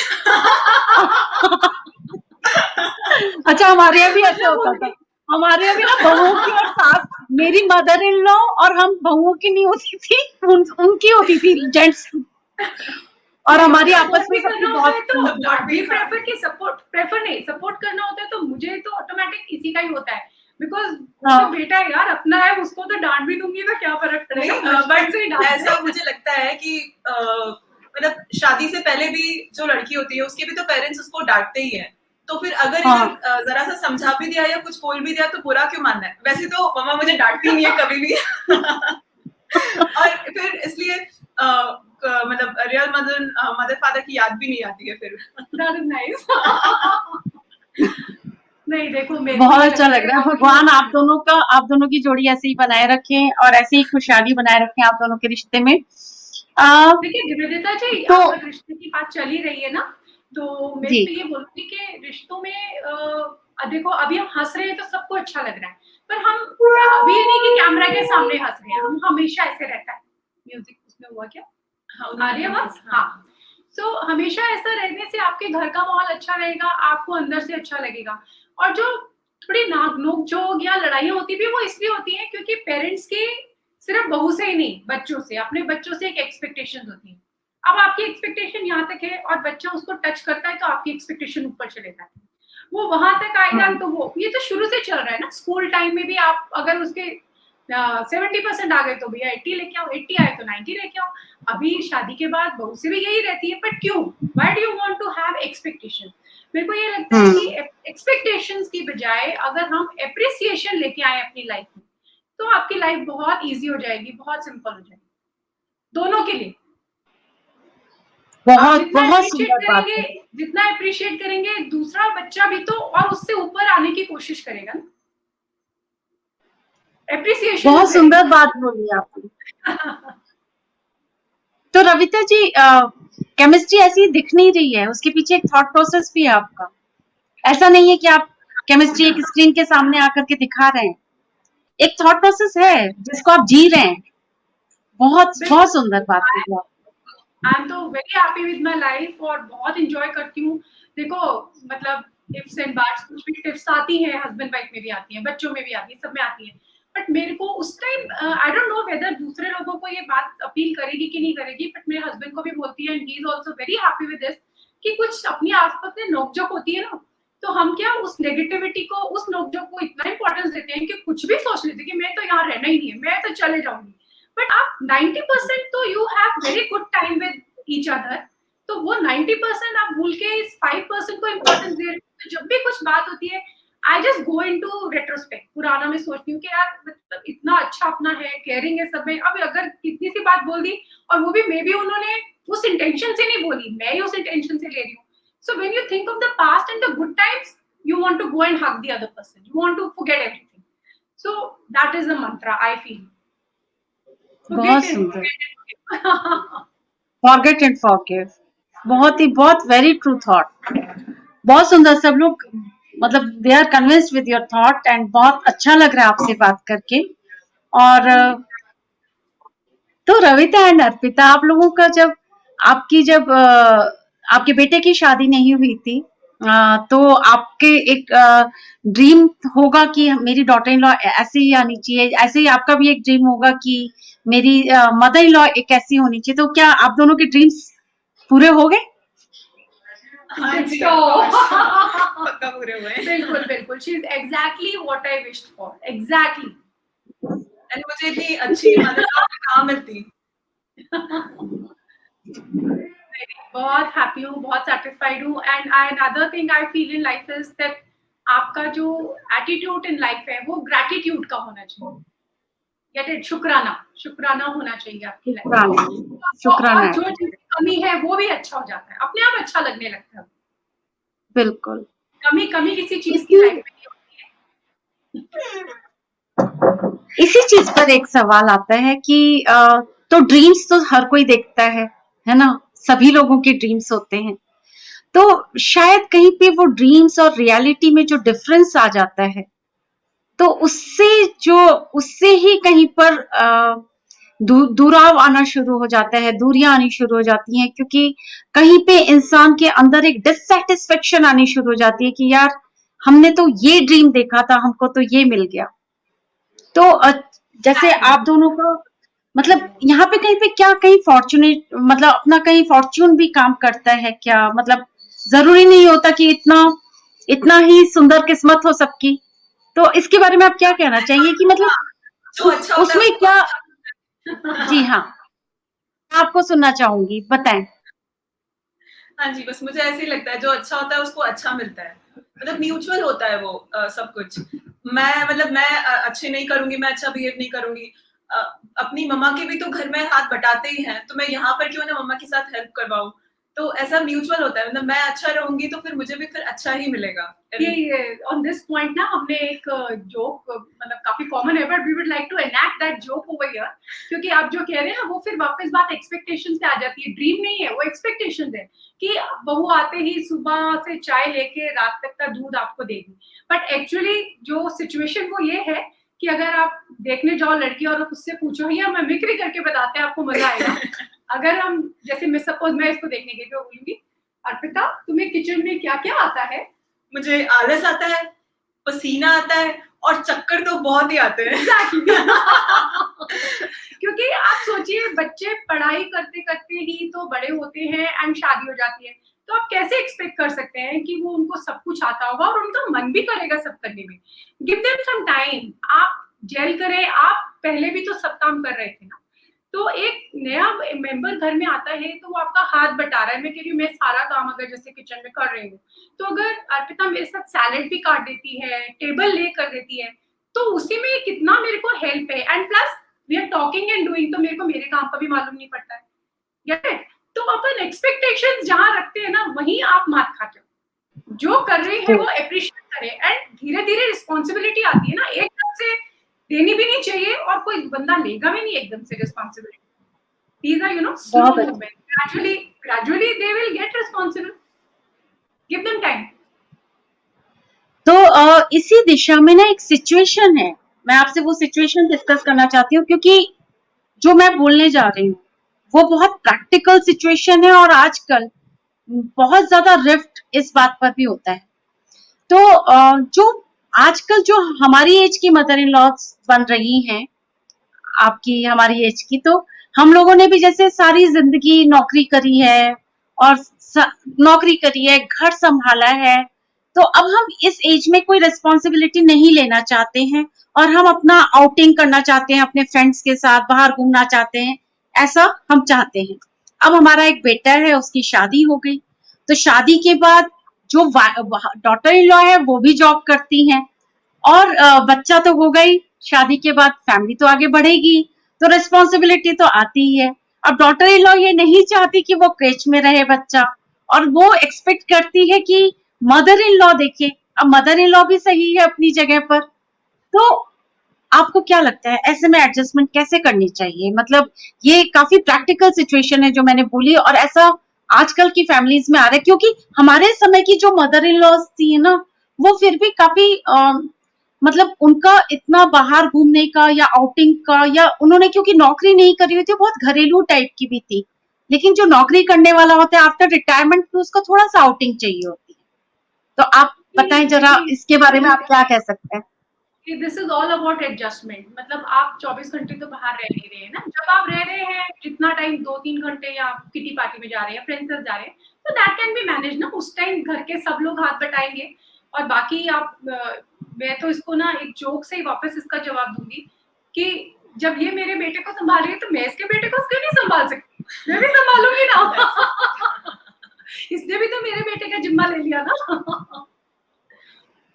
अच्छा, हमारे यहाँ भी ऐसा होता था। हमारे यहाँ भी ना बहुओं की और सास, मेरी मदर इन लॉ और हम बहुओं की नहीं होती थी, उनकी होती थी जेंट्स की। और हमारी आपस में सबकी बहुत सपोर्ट करना होता है तो मुझे तो ऑटोमेटिक इसी का ही होता है, बिकॉज हाँ। तो बेटा है यार, अपना है, उसको तो डांट भी दूंगी तो क्या फर्क पड़ेगा। बट ऐसा मुझे लगता है कि मतलब शादी से पहले भी जो लड़की होती है उसके भी तो पेरेंट्स उसको डांटते ही हैं, तो फिर अगर हाँ। जरा सा समझा भी दिया या कुछ बोल भी दिया तो बुरा क्यों मानना है। वैसे तो मम्मा मुझे डांटती नहीं है कभी भी और फिर इसलिए मतलब रियल मदर फादर की याद भी नहीं आती है फिर। That is nice. नहीं देखो मेरे बहुत अच्छा लग रहा है। भगवान आप दोनों की जोड़ी ऐसे ही बनाए रखें और ऐसे ही खुशहाली बनाए रखें आप दोनों के रिश्ते में। देखिए निवेदिता जी, तो अगर रिश्ते की बात चली रही है ना, तो मैं जी। तो ये बोलूंगी कि रिश्तों में देखो अभी हम हंस रहे हैं तो सबको अच्छा लग रहा है, पर हम अभी ये नहीं कि कैमरा के सामने हंस रहे हैं, हम हमेशा ऐसे रहता है। म्यूजिक उसमें हुआ क्या? आ रही है आवाज? हाँ। तो हमेशा ऐसा रहने से आपके घर का माहौल अच्छा रहेगा, आपको अंदर से अच्छा लगेगा। और जो थोड़ी नोक झोंक या लड़ाइयाँ होती भी वो इसलिए होती हैं क्योंकि पेरेंट्स के सिर्फ बहू से ही नहीं, बच्चों से, अपने बच्चों से एक एक्सपेक्टेशन होती है। अब आपकी एक्सपेक्टेशन यहाँ तक है और बच्चा उसको टच करता है तो आपकी एक्सपेक्टेशन ऊपर चले जाती है, वो वहां तक आएगा। तो वो ये तो शुरू से चल रहा है ना, स्कूल टाइम में भी आप अगर उसके 70% आ गए तो भैया 80 लेके आओ, 80 आए तो 90 लेके आओ। अभी शादी के बाद बहू से भी यही रहती है, बट क्यों? Why do you want to have expectation? मेरे को ये लगता है कि एक्सपेक्टेशंस की बजाय अगर हम एप्रिसिएशन लेके आए अपनी लाइफ में तो आपकी लाइफ बहुत इजी हो जाएगी, बहुत सिंपल हो जाएगी दोनों के लिए। बहुत सुंदर बात है। जितना अप्रिशिएट करेंगे दूसरा बच्चा भी तो और उससे ऊपर आने की कोशिश करेगा ना। एप्रिसिएशन बहुत सुंदर बात बोली आपने। तो रविता जी, केमिस्ट्री ऐसी दिख नहीं रही है, उसके पीछे एक थॉट प्रोसेस भी है आपका। ऐसा नहीं है कि आप केमिस्ट्री एक स्क्रीन के सामने आकर के दिखा रहे हैं, एक थॉट प्रोसेस है जिसको आप जी रहे हैं। बहुत बहुत सुंदर बात है आप। आई एम तो very happy with my life और बहुत एंजॉय करती हूँ। देखो मतलब इफ्स एंड बट्स, कुछ भी टिप्स आती हैं, हस्बैंड वाइफ में भी आती हैं, बच्चों में भी आती है, सब में आती है। बट मेरे को उस time I don't know whether दूसरे लोगों को ये बात अपील करेगी कि नहीं करेगी, बट मेरे हस्बैंड को भी बोलती है and he is also very happy with this कि कुछ अपनी आसपास में नोकझोंक होती है ना, तो हम क्या उस नेगेटिविटी को, उस नोकझोंक को इतना इंपॉर्टेंस देते हैं कि कुछ भी सोच लेते हैं कि मैं तो यहाँ रहना ही नहीं है, मैं तो चले जाऊंगी। बट आप 90% तो you have very good time with each other, तो वो 90% आप भूल के इस 5% को इम्पोर्टेंस दे रहे हो। तो जब भी कुछ बात होती है I just go into retrospect, पुराना में सोचती हूँ कि यार मतलब इतना अच्छा अपना है, केयरिंग है सब में। अब अगर कितनी सी बात बोल दी और वो भी मे बी उन्होंने उस इंटेंशन से नहीं बोली, मैं ही उस इंटेंशन से ले रही हूँ। So when you think of the past and the good times, you want to go and hug the other person, you want to forget everything. So that is the mantra I feel. बहुत सुंदर। forget. Forget and forgive, बहुत very true thought. बहुत सुंदर। सब लोग मतलब they are convinced with your thought and बहुत अच्छा लग रहा है आपसे बात करके। और तो रविता एंड अर्पिता, आप लोगों का जब आपके बेटे की शादी नहीं हुई थी, तो आपके एक ड्रीम होगा कि मेरी डॉटर इन लॉ ऐसे ही आनी चाहिए, ऐसे ही आपका भी एक ड्रीम होगा कि मेरी मदर इन लॉ एक ऐसी होनी चाहिए। तो क्या आप दोनों के ड्रीम्स पूरे हो गए? हाँ जी, So, of course. पक्का पूरे हुए। बिल्कुल बिल्कुल, she is exactly what I wished for, exactly. And मुझे इतनी अच्छी मदद कहाँ मिलती। बहुत हैप्पी हूँ, बहुत सेटिस्फाइड हूँ। And another thing I feel in life is that आपका जो एटीट्यूड इन लाइफ है वो ग्रैटिट्यूड का होना चाहिए। Get it? शुक्राना होना चाहिए आपकी लाइफ में। शुक्राना और जो चीज कमी है वो भी अच्छा हो जाता है, अपने आप अच्छा लगने लगता है। बिल्कुल। कमी किसी चीज की लाइफ में नहीं होती है। इसी चीज पर एक सवाल आता है कि तो ड्रीम्स तो हर कोई देखता है ना, सभी लोगों के ड्रीम्स होते हैं। तो शायद कहीं पे वो ड्रीम्स और रियलिटी में जो डिफरेंस आ जाता है, तो उससे ही कहीं पर दुराव आना शुरू हो जाता है, दूरियां आनी शुरू हो जाती हैं, क्योंकि कहीं पे इंसान के अंदर एक डिससैटिस्फैक्शन आनी शुरू हो जाती है कि यार हमने तो ये ड्रीम देखा था, हमको तो ये मिल गया। तो जैसे आप दोनों का मतलब यहाँ पे कहीं पे क्या कहीं फॉर्चुनेट मतलब अपना कहीं फॉर्च्यून भी काम करता है क्या? मतलब जरूरी नहीं होता कि इतना ही सुंदर किस्मत हो सबकी। तो इसके बारे में आप क्या कहना चाहेंगे कि मतलब जो अच्छा होता है उसमें उसको क्या? अच्छा। जी हाँ, आपको सुनना चाहूंगी, बताएं। हाँ जी, बस मुझे ऐसे ही लगता है जो अच्छा होता है उसको अच्छा मिलता है, मतलब म्यूचुअल होता है वो सब कुछ। मैं अच्छे नहीं करूंगी, मैं अच्छा बिहेव नहीं करूंगी, अपनी मम्मा के भी तो घर में हाथ बटाते ही हैं, तो मैं यहाँ पर क्यों ना मम्मा के साथ हेल्प करवाऊं। तो ऐसा म्यूचुअल होता है, मतलब मैं अच्छा रहूंगी तो फिर मुझे भी फिर अच्छा ही मिलेगा। ये ऑन दिस पॉइंट ना हमने एक जोक मतलब काफी कॉमन है, but we would like to enact that joke over here, क्योंकि आप जो कह रहे हैं ना वो फिर वापस बात एक्सपेक्टेशंस पे आ जाती है। ड्रीम नहीं है वो, एक्सपेक्टेशंस है कि बहू आते ही सुबह से चाय लेके रात तक का दूध आपको देगी। बट एक्चुअली जो सिचुएशन वो ये है कि अगर आप देखने जाओ लड़की और उससे पूछो या मिमिक्री करके बताते हैं, आपको मजा आएगा। अगर हम जैसे मैं सपोज मैं इसको देखने गई तो बोलूंगी, अर्पिता तुम्हें किचन में क्या क्या आता है? मुझे आलस आता है, पसीना आता है और चक्कर तो बहुत ही आते हैं। क्योंकि आप सोचिए बच्चे पढ़ाई करते करते ही तो बड़े होते हैं एंड शादी हो जाती है, तो आप कैसे एक्सपेक्ट कर सकते हैं कि वो उनको सब कुछ आता होगा और उनका मन भी करेगा सब करने में। गिव देम सम टाइम, आप जेल करें, आप पहले भी तो सब काम कर रहे थे ना। तो एक नया मेंबर घर में आता है तो वो आपका हाथ बटा रहा है। मैं कह रही हूँ मैं सारा काम अगर जैसे किचन में कर रही हूँ, तो अगर अर्पिता मेरे साथ सैलेड भी काट देती है, टेबल ले कर देती है, तो उसी में कितना मेरे को हेल्प है। And plus we are talking and doing, तो मेरे को मेरे काम का भी मालूम नहीं पड़ता है। Get it? तो अपन एक्सपेक्टेशंस जहां रखते हैं ना वहीं आप मात खाते हो। जो कर रहे हैं वो अप्रिशिएट करें एंड धीरे धीरे रिस्पॉन्सिबिलिटी आती है ना, एकदम से देनी भी नहीं चाहिए और कोई बंदा लेगा भी नहीं एकदम से responsibility. These are, you know, slow movement. Gradually they will get responsible. Give them time. तो इसी दिशा में ना एक सिचुएशन है, मैं आपसे वो सिचुएशन डिस्कस करना चाहती हूँ, क्योंकि जो मैं बोलने जा रही हूँ वो बहुत प्रैक्टिकल सिचुएशन है और आजकल बहुत ज्यादा रिफ्ट इस बात पर भी होता है। तो जो आजकल जो हमारी एज की मदर इन लॉ बन रही हैं, आपकी हमारी एज की, तो हम लोगों ने भी जैसे सारी जिंदगी नौकरी करी है और नौकरी करी है, घर संभाला है, तो अब हम इस एज में कोई रिस्पॉन्सिबिलिटी नहीं लेना चाहते हैं और हम अपना आउटिंग करना चाहते हैं, अपने फ्रेंड्स के साथ बाहर घूमना चाहते हैं, ऐसा हम चाहते हैं। अब हमारा एक बेटा है, उसकी शादी हो गई, तो शादी के बाद जो डॉटर इन लॉ है वो भी जॉब करती हैं और बच्चा तो हो गई, शादी के बाद फैमिली तो आगे बढ़ेगी, तो रिस्पॉन्सिबिलिटी तो आती ही है। अब डॉटर इन लॉ ये नहीं चाहती कि वो क्रेच में रहे बच्चा, और वो एक्सपेक्ट करती है कि मदर इन लॉ देखे। अब मदर इन लॉ भी सही है अपनी जगह पर, तो आपको क्या लगता है ऐसे में एडजस्टमेंट कैसे करनी चाहिए? मतलब ये काफी प्रैक्टिकल सिचुएशन है जो मैंने बोली, और ऐसा आजकल की फैमिलीज में आ रहा है, क्योंकि हमारे समय की जो मदर इन लॉज थी ना, वो फिर भी काफी मतलब उनका इतना बाहर घूमने का या आउटिंग का, या उन्होंने क्योंकि नौकरी नहीं करी हुई थी, बहुत घरेलू टाइप की भी थी। लेकिन जो नौकरी करने वाला होता है आफ्टर रिटायरमेंट तो उसको थोड़ा सा आउटिंग चाहिए होती है। तो आप बताएं जरा इसके बारे में, आप क्या कह सकते हैं? This is all about adjustment. मतलब आप 24 घंटे तो बाहर रह नहीं रहे हैं ना, जब आप रह रहे हैं जितना टाइम 2-3 घंटे या किटी पार्टी में जा रहे हैं, फ्रेंड्स से जा रहे हैं, तो दैट कैन बी मैनेज ना। उस टाइम घर के सब लोग हाथ बटाएंगे, और बाकी आप मैं तो इसको ना एक जोक से ही वापस इसका जवाब दूंगी कि जब ये मेरे बेटे को संभाल रही है तो मैं इसके बेटे को क्यों नहीं संभाल सकती? मैं भी संभालूंगी ना। इसने भी तो मेरे बेटे का जिम्मा ले लिया ना।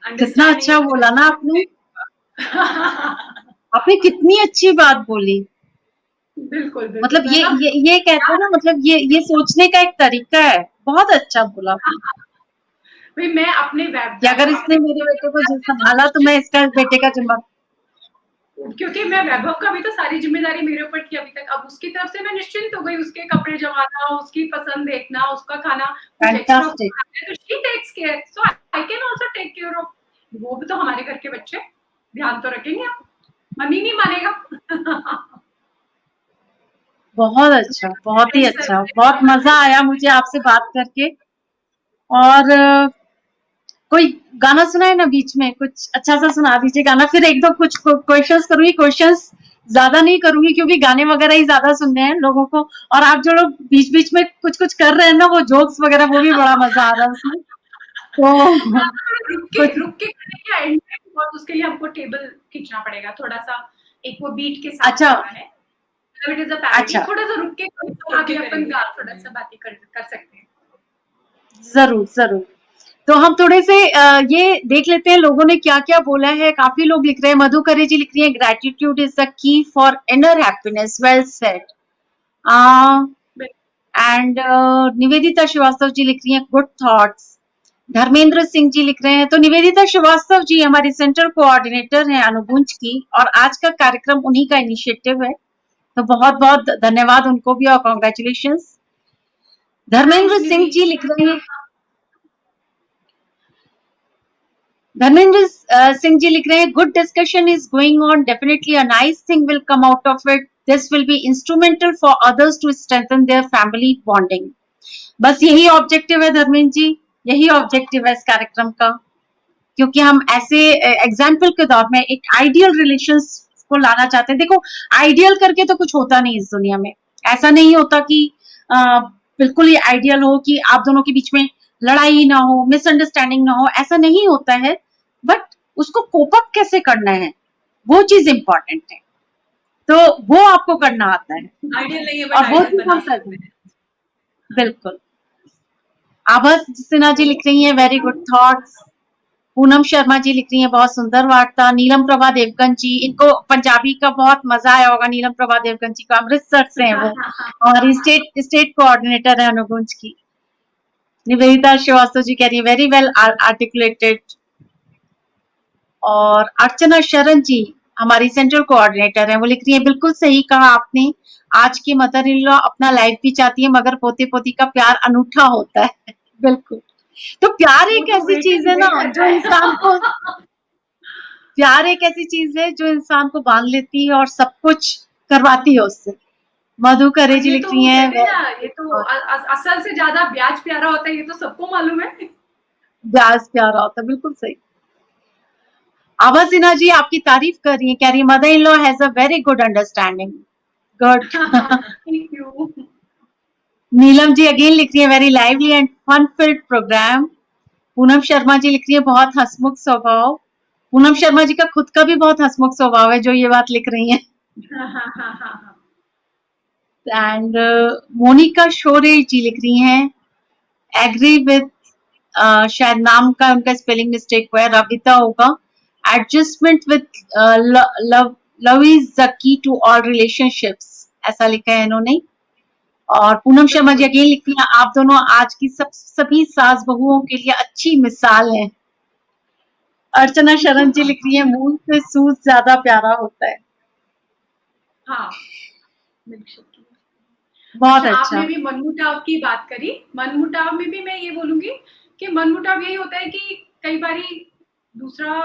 कितना अच्छा बोला ना आपने। आपने कितनी अच्छी बात बोली। बिल्कुल, बिल्कुल। मतलब ये कहते हैं ना, मतलब ये सोचने का एक तरीका है। बहुत अच्छा बोला। भाई मैं अपने कि अगर इसने मेरे बेटे को संभाला तो मैं इसका बेटे का जिम्मा, क्योंकि मैं वैभव का भी तो सारी जिम्मेदारी मेरे ऊपर थी अभी तक। अब उसकी तरफ से मैं निश्चिंत हो गई, उसके कपड़े जमाना, उसकी पसंद देखना, उसका खाना, फैंटास्टिक। तो she takes care, so I can also take care of. वो भी तो हमारे घर के बच्चे, ध्यान तो रखेंगे आप। मम्मी नहीं मानेगा। बहुत अच्छा, बहुत ही अच्छा, बहुत मजा आया मुझे आपसे बात करके। और कोई गाना सुनाए ना बीच में, कुछ अच्छा सा सुना दीजिए गाना, फिर एक दो कुछ क्वेश्चंस करूंगी। क्वेश्चंस ज्यादा नहीं करूंगी क्योंकि गाने वगैरह ही ज्यादा सुनने हैं लोगों को, और आप जो लोग बीच बीच में कुछ कुछ कर रहे हैं ना, वो जोक्स वगैरह, वो भी बड़ा मजा आ रहा है उसमें। तो रुक के करने के एंड में, और उसके लिए हमको टेबल खींचना पड़ेगा थोड़ा सा, एक वो बीट के साथ अच्छा, है। It is a parody. अच्छा, थोड़ा सा रुक के आगे अपन थोड़ा सा बातें कर सकते हैं। जरूर जरूर। तो हम थोड़े से ये देख लेते हैं लोगों ने क्या क्या बोला है। काफी लोग लिख रहे हैं। मधुकरी जी लिख रही है, gratitude is the key for inner happiness, well said. And Nivedita Srivastava ji लिख रही है, गुड थॉट्स। धर्मेंद्र सिंह जी लिख रहे हैं, तो निवेदिता श्रीवास्तव जी हमारी सेंटर कोऑर्डिनेटर हैं अनुगुंज की, और आज का कार्यक्रम उन्हीं का इनिशिएटिव है, तो बहुत बहुत धन्यवाद उनको भी और कॉन्ग्रेचुलेशंस। धर्मेंद्र सिंह जी लिख रहे हैं, धर्मेंद्र सिंह जी लिख रहे हैं, good discussion is going on, definitely a nice thing will come out of it, this will be instrumental for others to strengthen their family bonding. बस यही ऑब्जेक्टिव है धर्मेंद्र जी, यही ऑब्जेक्टिव है इस कार्यक्रम का, क्योंकि हम ऐसे एग्जाम्पल के दौर में एक आइडियल रिलेशंस को लाना चाहते हैं। देखो, आइडियल करके तो कुछ होता नहीं इस दुनिया में। ऐसा नहीं होता कि बिल्कुल ही आइडियल हो कि आप दोनों के बीच में लड़ाई ना हो, मिसअंडरस्टैंडिंग ना हो, ऐसा नहीं होता है। बट उसको कोप अप कैसे करना है, वो चीज इंपॉर्टेंट है, तो वो आपको करना आता है। आइडियल नहीं है, और वो चीज हम करते हैं। बिल्कुल। आभा सिन्हा जी लिख रही हैं, very good thoughts. Poonam Sharma ji लिख रही हैं, बहुत सुंदर वार्ता। नीलम प्रभा देवगन जी, इनको पंजाबी का बहुत मजा आया होगा। नीलम प्रभा देवगन जी का अमृतसर से है वो, हमारी स्टेट कोऑर्डिनेटर है अनुगुंज की। निवेदिता श्रीवास्तव जी कह रही है, वेरी वेल आर्टिकुलेटेड। और अर्चना शरण जी हमारी सेंट्रल कोऑर्डिनेटर है, वो लिख रही है, बिल्कुल सही कहा आपने, आज की मदर इन लॉ अपना लाइफ भी चाहती है, मगर पोते पोती का प्यार अनूठा होता है। बिल्कुल। तो प्यार एक ऐसी चीज है ना जो इंसान को प्यार एक ऐसी चीज है जो इंसान को बांध लेती है और सब कुछ करवाती है उससे। मधु करे जी ये लिख तो रही वो हैं कहते हैं ना, ये तो असल से ज्यादा ब्याज प्यारा होता है, ये तो सबको मालूम है। ब्याज प्यारा होता है, बिल्कुल सही। आभा सिन्हा जी आपकी तारीफ कर रही है, कह रही है mother in law has a very good understanding. Good. Thank you. Neelam ji again लिख रही है very lively and fun filled programme. Poonam Sharma ji लिख रही है बहुत हंसमुख स्वभाव। पूनम शर्मा जी का खुद का भी बहुत हंसमुख स्वभाव है जो ये बात लिख रही हैं। एंड मोनिका शोरे जी लिख रही हैं एग्री विद, शायद नाम का उनका स्पेलिंग मिस्टेक हुआ है, रविता होगा। Adjustment with love is the key to all relationships, ऐसा लिखा है इन्होंने। और पूनम शर्मा जी अगेन लिखती हैं आप दोनों आज की सभी सास बहुओं के लिए अच्छी मिसाल हैं। अर्चना शरण जी लिख रही है मूल से सूद ज्यादा प्यारा होता है। हाँ, बहुत अच्छा, अच्छा। आपने भी मनमुटाव की बात करी। मनमुटाव में भी मैं ये बोलूंगी कि मनमुटाव यही होता है कि कई बारी दूसरा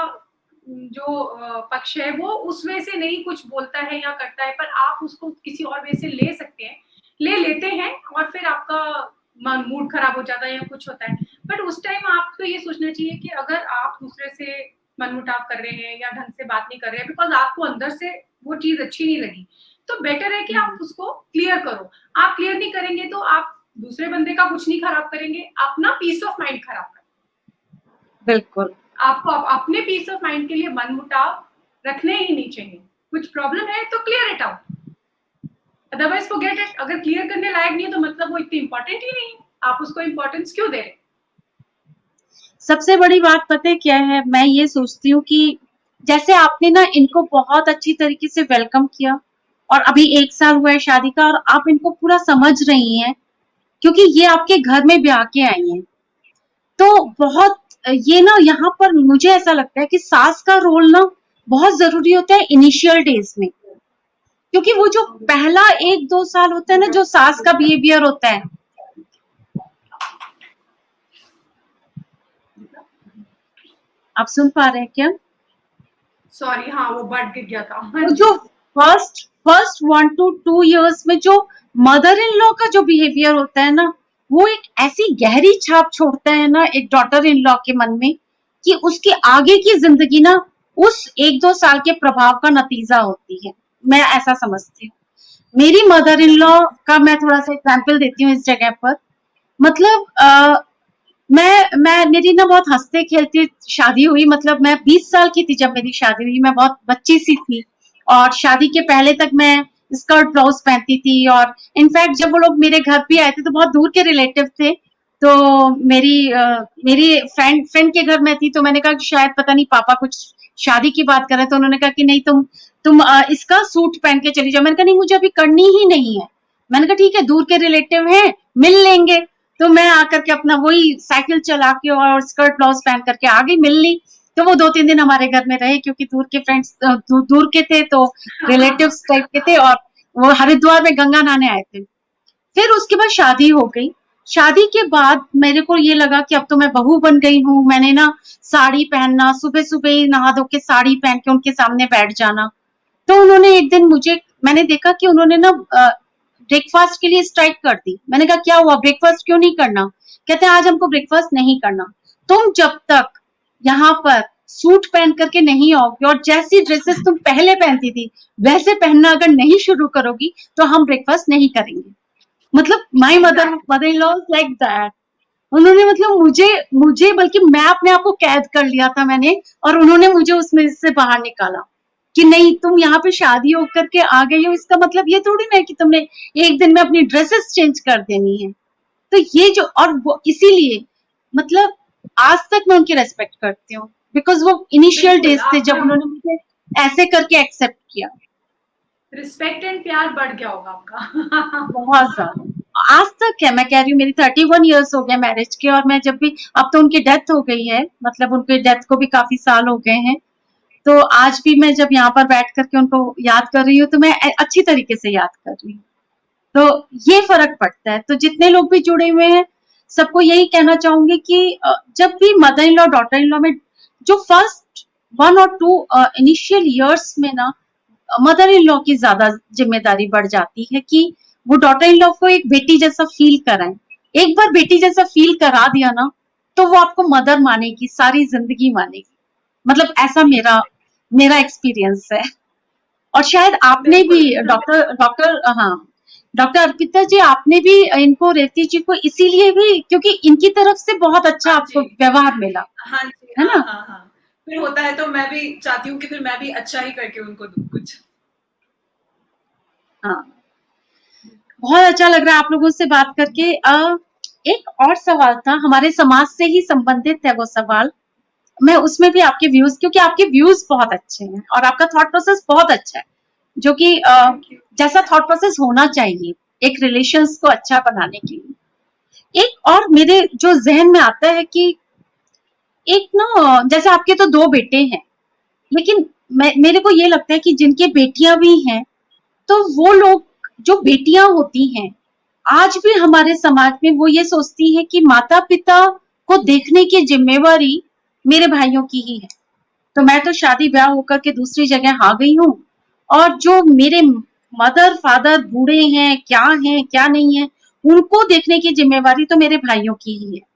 जो पक्ष है वो उस वे से नहीं कुछ बोलता है या करता है, पर आप उसको किसी और वे से ले सकते हैं, ले लेते हैं, और फिर आपका मन मूड खराब हो जाता है या कुछ होता है। बट उस टाइम आपको ये सोचना चाहिए कि अगर आप दूसरे से मनमुटाव कर रहे हैं या ढंग से बात नहीं कर रहे हैं बिकॉज आपको अंदर से वो चीज अच्छी नहीं लगी, तो बेटर है कि आप उसको क्लियर करो। आप क्लियर नहीं करेंगे तो आप दूसरे बंदे का कुछ नहीं खराब करेंगे, अपना पीस ऑफ माइंड खराब करेंगे। बिल्कुल। आपको अपने पीस ऑफ माइंड के लिए मनमुटाव रखने ही नहीं चाहिए। कुछ प्रॉब्लम है तो clear it out, otherwise forget it. अगर क्लियर करने लायक नहीं है तो मतलब वो इतनी इंपॉर्टेंट ही नहीं है, आप उसको इंपॉर्टेंस क्यों दे रहे? सबसे बड़ी बात पता है क्या है, मैं ये सोचती हूँ कि जैसे आपने ना इनको बहुत अच्छी तरीके से वेलकम किया और अभी 1 साल हुआ है शादी का और आप इनको पूरा समझ रही हैं क्योंकि ये आपके घर में ब्याह के आई हैं। तो बहुत ये ना यहाँ पर मुझे ऐसा लगता है कि सास का रोल ना बहुत जरूरी होता है इनिशियल डेज में, क्योंकि वो जो पहला 1-2 साल होता है ना जो सास का बिहेवियर होता है, आप सुन पा रहे हैं क्या? सॉरी, हाँ वो बढ़ गया था। वो जो फर्स्ट 1 to 2 years में जो मदर इन लॉ का जो बिहेवियर होता है ना, वो एक ऐसी गहरी छाप छोड़ता है ना एक डॉटर इन लॉ के मन में कि उसकी आगे की जिंदगी ना उस 1-2 साल के प्रभाव का नतीजा होती है। मैं ऐसा समझती हूँ। मेरी मदर इन लॉ का मैं थोड़ा सा एग्जाम्पल देती हूँ इस जगह पर। मतलब मैं मेरी ना बहुत हंसते खेलते शादी हुई। मतलब मैं 20 साल की थी जब मेरी शादी हुई, मैं बहुत बच्ची सी थी और शादी के पहले तक मैं स्कर्ट ब्लाउज पहनती थी। और इनफैक्ट जब वो लोग मेरे घर भी आए थे तो बहुत दूर के रिलेटिव थे, तो मेरी फ्रेंड के घर में थी, तो मैंने कहा कि शायद पता नहीं पापा कुछ शादी की बात कर रहे, तो उन्होंने कहा कि नहीं तुम इसका सूट पहन के चली जाओ। मैंने कहा नहीं मुझे अभी करनी ही नहीं है। मैंने कहा ठीक है दूर के रिलेटिव हैं मिल लेंगे। तो मैं आकर के अपना वही साइकिल चला के और स्कर्ट ब्लाउज पहन करके आ गई, मिल ली। तो वो 2-3 दिन हमारे घर में रहे क्योंकि दूर के फ्रेंड्स दूर के थे, तो रिलेटिव्स टाइप के थे और वो हरिद्वार में गंगा नहाने आए थे। फिर उसके बाद शादी हो गई। शादी के बाद मेरे को ये लगा कि अब तो मैं बहू बन गई हूँ। मैंने ना साड़ी पहनना, सुबह सुबह ही नहा धो के साड़ी पहन के उनके सामने बैठ जाना। तो उन्होंने एक दिन मैंने देखा कि उन्होंने ना ब्रेकफास्ट के लिए स्ट्राइक कर दी। मैंने कहा क्या हुआ, ब्रेकफास्ट क्यों नहीं करना? कहते हैं आज हमको ब्रेकफास्ट नहीं करना। तुम जब तक यहाँ पर सूट पहन करके नहीं आओगी और जैसी ड्रेसेस तुम पहले पहनती थी वैसे पहनना अगर नहीं शुरू करोगी तो हम ब्रेकफास्ट नहीं करेंगे। मतलब my mother in law like that. उन्होंने मतलब मुझे बल्कि मैं अपने आप को कैद कर लिया था मैंने, और उन्होंने मुझे उसमें से बाहर निकाला कि नहीं तुम यहाँ पे शादी होकर के आ गई हो, इसका मतलब ये थोड़ी ना है कि तुमने एक दिन में अपनी ड्रेसेस चेंज कर देनी है। तो ये जो और वो इसीलिए मतलब आज तक मैं उनकी रेस्पेक्ट करती हूँ बिकॉज वो इनिशियल डेज थे जब उन्होंने मुझे ऐसे करके एक्सेप्ट किया। रिस्पेक्ट एंड प्यार बढ़ गया होगा आपका। बहुत ज्यादा आज तक है। मैं कह रही हूँ मेरी 31 इयर्स हो गए मैरिज के, और मैं जब भी, अब तो उनकी डेथ हो गई है, मतलब उनके डेथ को भी काफी साल हो गए हैं, तो आज भी मैं जब यहाँ पर बैठ करके उनको याद कर रही हूँ तो मैं अच्छी तरीके से याद कर रही हूँ। तो ये फर्क पड़ता है। तो जितने लोग भी जुड़े हुए हैं सबको यही कहना चाहूंगी कि जब भी mother in law daughter in law में जो फर्स्ट 1 और 2 इनिशियल ईयर्स में ना मदर इन लॉ की ज्यादा जिम्मेदारी बढ़ जाती है कि वो डॉटर इन लॉ को एक बेटी जैसा फील कराएं। एक बार बेटी जैसा फील करा दिया ना तो वो आपको मदर मानेगी, सारी जिंदगी मानेगी। मतलब ऐसा मेरा मेरा एक्सपीरियंस है। और शायद आपने भी डॉक्टर अर्पिता जी, आपने भी इनको, रेवती जी को, इसीलिए भी क्योंकि इनकी तरफ से बहुत अच्छा हाँ आपको जी, व्यवहार मिला, हाँ जी, है हाँ, ना? हाँ, हाँ। फिर होता है तो मैं भी चाहती हूँ कि फिर मैं भी अच्छा ही करके उनको दूँ कुछ। हाँ, बहुत अच्छा लग रहा है आप लोगों से बात करके। एक और सवाल था, हमारे समाज से ही संबंधित है वो सवाल। मैं उसमें भी आपके व्यूज, क्योंकि आपके व्यूज बहुत अच्छे हैं और आपका थॉट प्रोसेस बहुत अच्छा है, जो कि थैंक यू। जैसा थॉट प्रोसेस होना चाहिए एक रिलेशंस को अच्छा बनाने के लिए। एक और मेरे जो जहन में आता है कि एक ना, जैसे आपके तो 2 बेटे हैं, लेकिन मेरे को ये लगता है कि जिनके बेटियां भी हैं, तो वो लोग, जो बेटियां होती हैं, आज भी हमारे समाज में वो ये सोचती हैं कि माता पिता को देखने की जिम्मेवारी मेरे भाइयों की ही है। तो मैं तो शादी ब्याह होकर के दूसरी जगह आ गई हूँ, और जो मेरे मदर फादर बूढ़े हैं क्या नहीं है, उनको देखने की जिम्मेवारी तो मेरे भाइयों की ही है।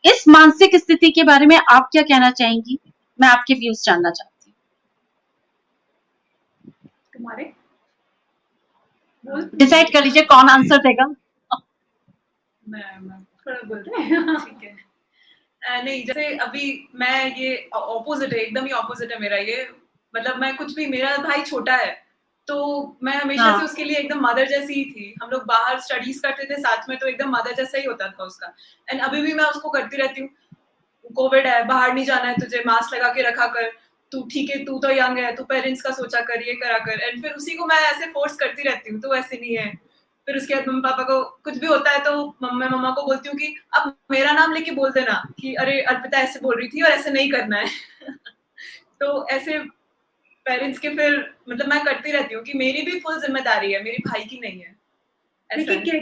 इस मानसिक स्थिति के बारे में आप क्या कहना चाहेंगी? मैं आपके व्यूज जानना चाहती तुम्हारे हूँ। बोल डिसाइड कर लीजिए कौन आंसर देगा। मैं थोड़ा बोलते हैं। ठीक है। नहीं, जैसे अभी मैं ये ऑपोजिट है, एकदम ही ऑपोजिट है मेरा ये। मतलब मैं कुछ भी, मेरा भाई छोटा है, तो मैं हमेशा हाँ, से उसके लिए एकदम मदर जैसी ही थी। हम लोग बाहर स्टडीज करते थे साथ में, तो एकदम मदर जैसा ही होता था उसका। एंड अभी भी मैं उसको करती रहती हूँ। कोविड है, बाहर नहीं जाना है तुझे, मास्क लगा के रखा कर, तू ठीक है, तू तो यंग है, तू पेरेंट्स का सोचा कर, ये करा कर। एंड फिर उसी को मैं ऐसे फोर्स करती रहती हूँ, तो ऐसे नहीं है। फिर उसके बाद मम्मी पापा को कुछ भी होता है तो मैं मम्मा को बोलती हूँ कि अब मेरा नाम लेके बोल देना कि अरे अर्पिता ऐसे बोल रही थी और ऐसे नहीं करना है। तो ऐसे पेरेंट्स के फिर मतलब मैं करती रहती हूँ कि मेरी भी फुल जिम्मेदारी है, मेरी भाई की नहीं है। ऐसा है। देखिए,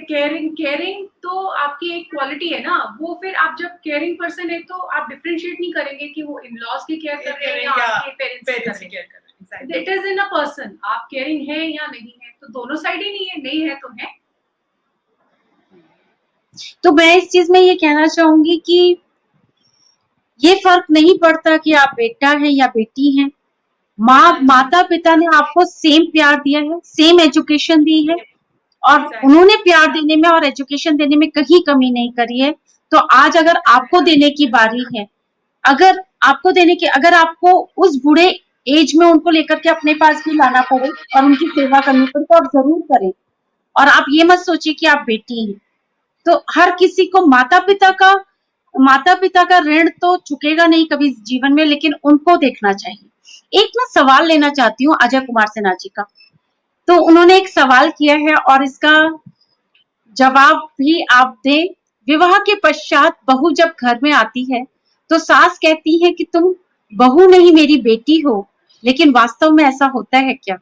केयरिंग तो आपकी एक क्वालिटी है ना। वो फिर आप जब केयरिंग पर्सन है तो आप डिफरेंशिएट नहीं करेंगे कि वो इन लॉज की केयर कर रहे हैं या आपके पेरेंट्स की कर पेरेंट्स रहे की हैं। केयर कर रहे हैं। It is in a person, आप केयरिंग है या नहीं है, तो दोनों साइड ही नहीं है, नहीं है तो है। तो मैं इस चीज में ये कहना चाहूंगी कि ये फर्क नहीं पड़ता कि आप बेटा है या बेटी हैं। हाँ जी, माता पिता ने आपको सेम प्यार दिया है, सेम एजुकेशन दी है, और एग्जैक्टली। उन्होंने प्यार देने में और एजुकेशन देने में कहीं कमी नहीं करी है। तो आज अगर आपको देने की बारी है, अगर आपको उस बूढ़े एज में उनको लेकर के अपने पास भी लाना पड़े और उनकी सेवा करनी पड़े, तो आप जरूर करें। और आप ये मत सोचिए कि आप बेटी हैं। तो हर किसी को माता पिता का ऋण तो चुकेगा नहीं कभी जीवन में, लेकिन उनको देखना चाहिए। एक ना सवाल लेना चाहती हूँ अजय कुमार सिन्हा जी का। तो उन्होंने एक सवाल किया है और इसका जवाब भी आप दे। विवाह के पश्चात बहू जब घर में आती है तो सास कहती है कि तुम बहू नहीं मेरी बेटी हो, लेकिन वास्तव में ऐसा होता है क्या?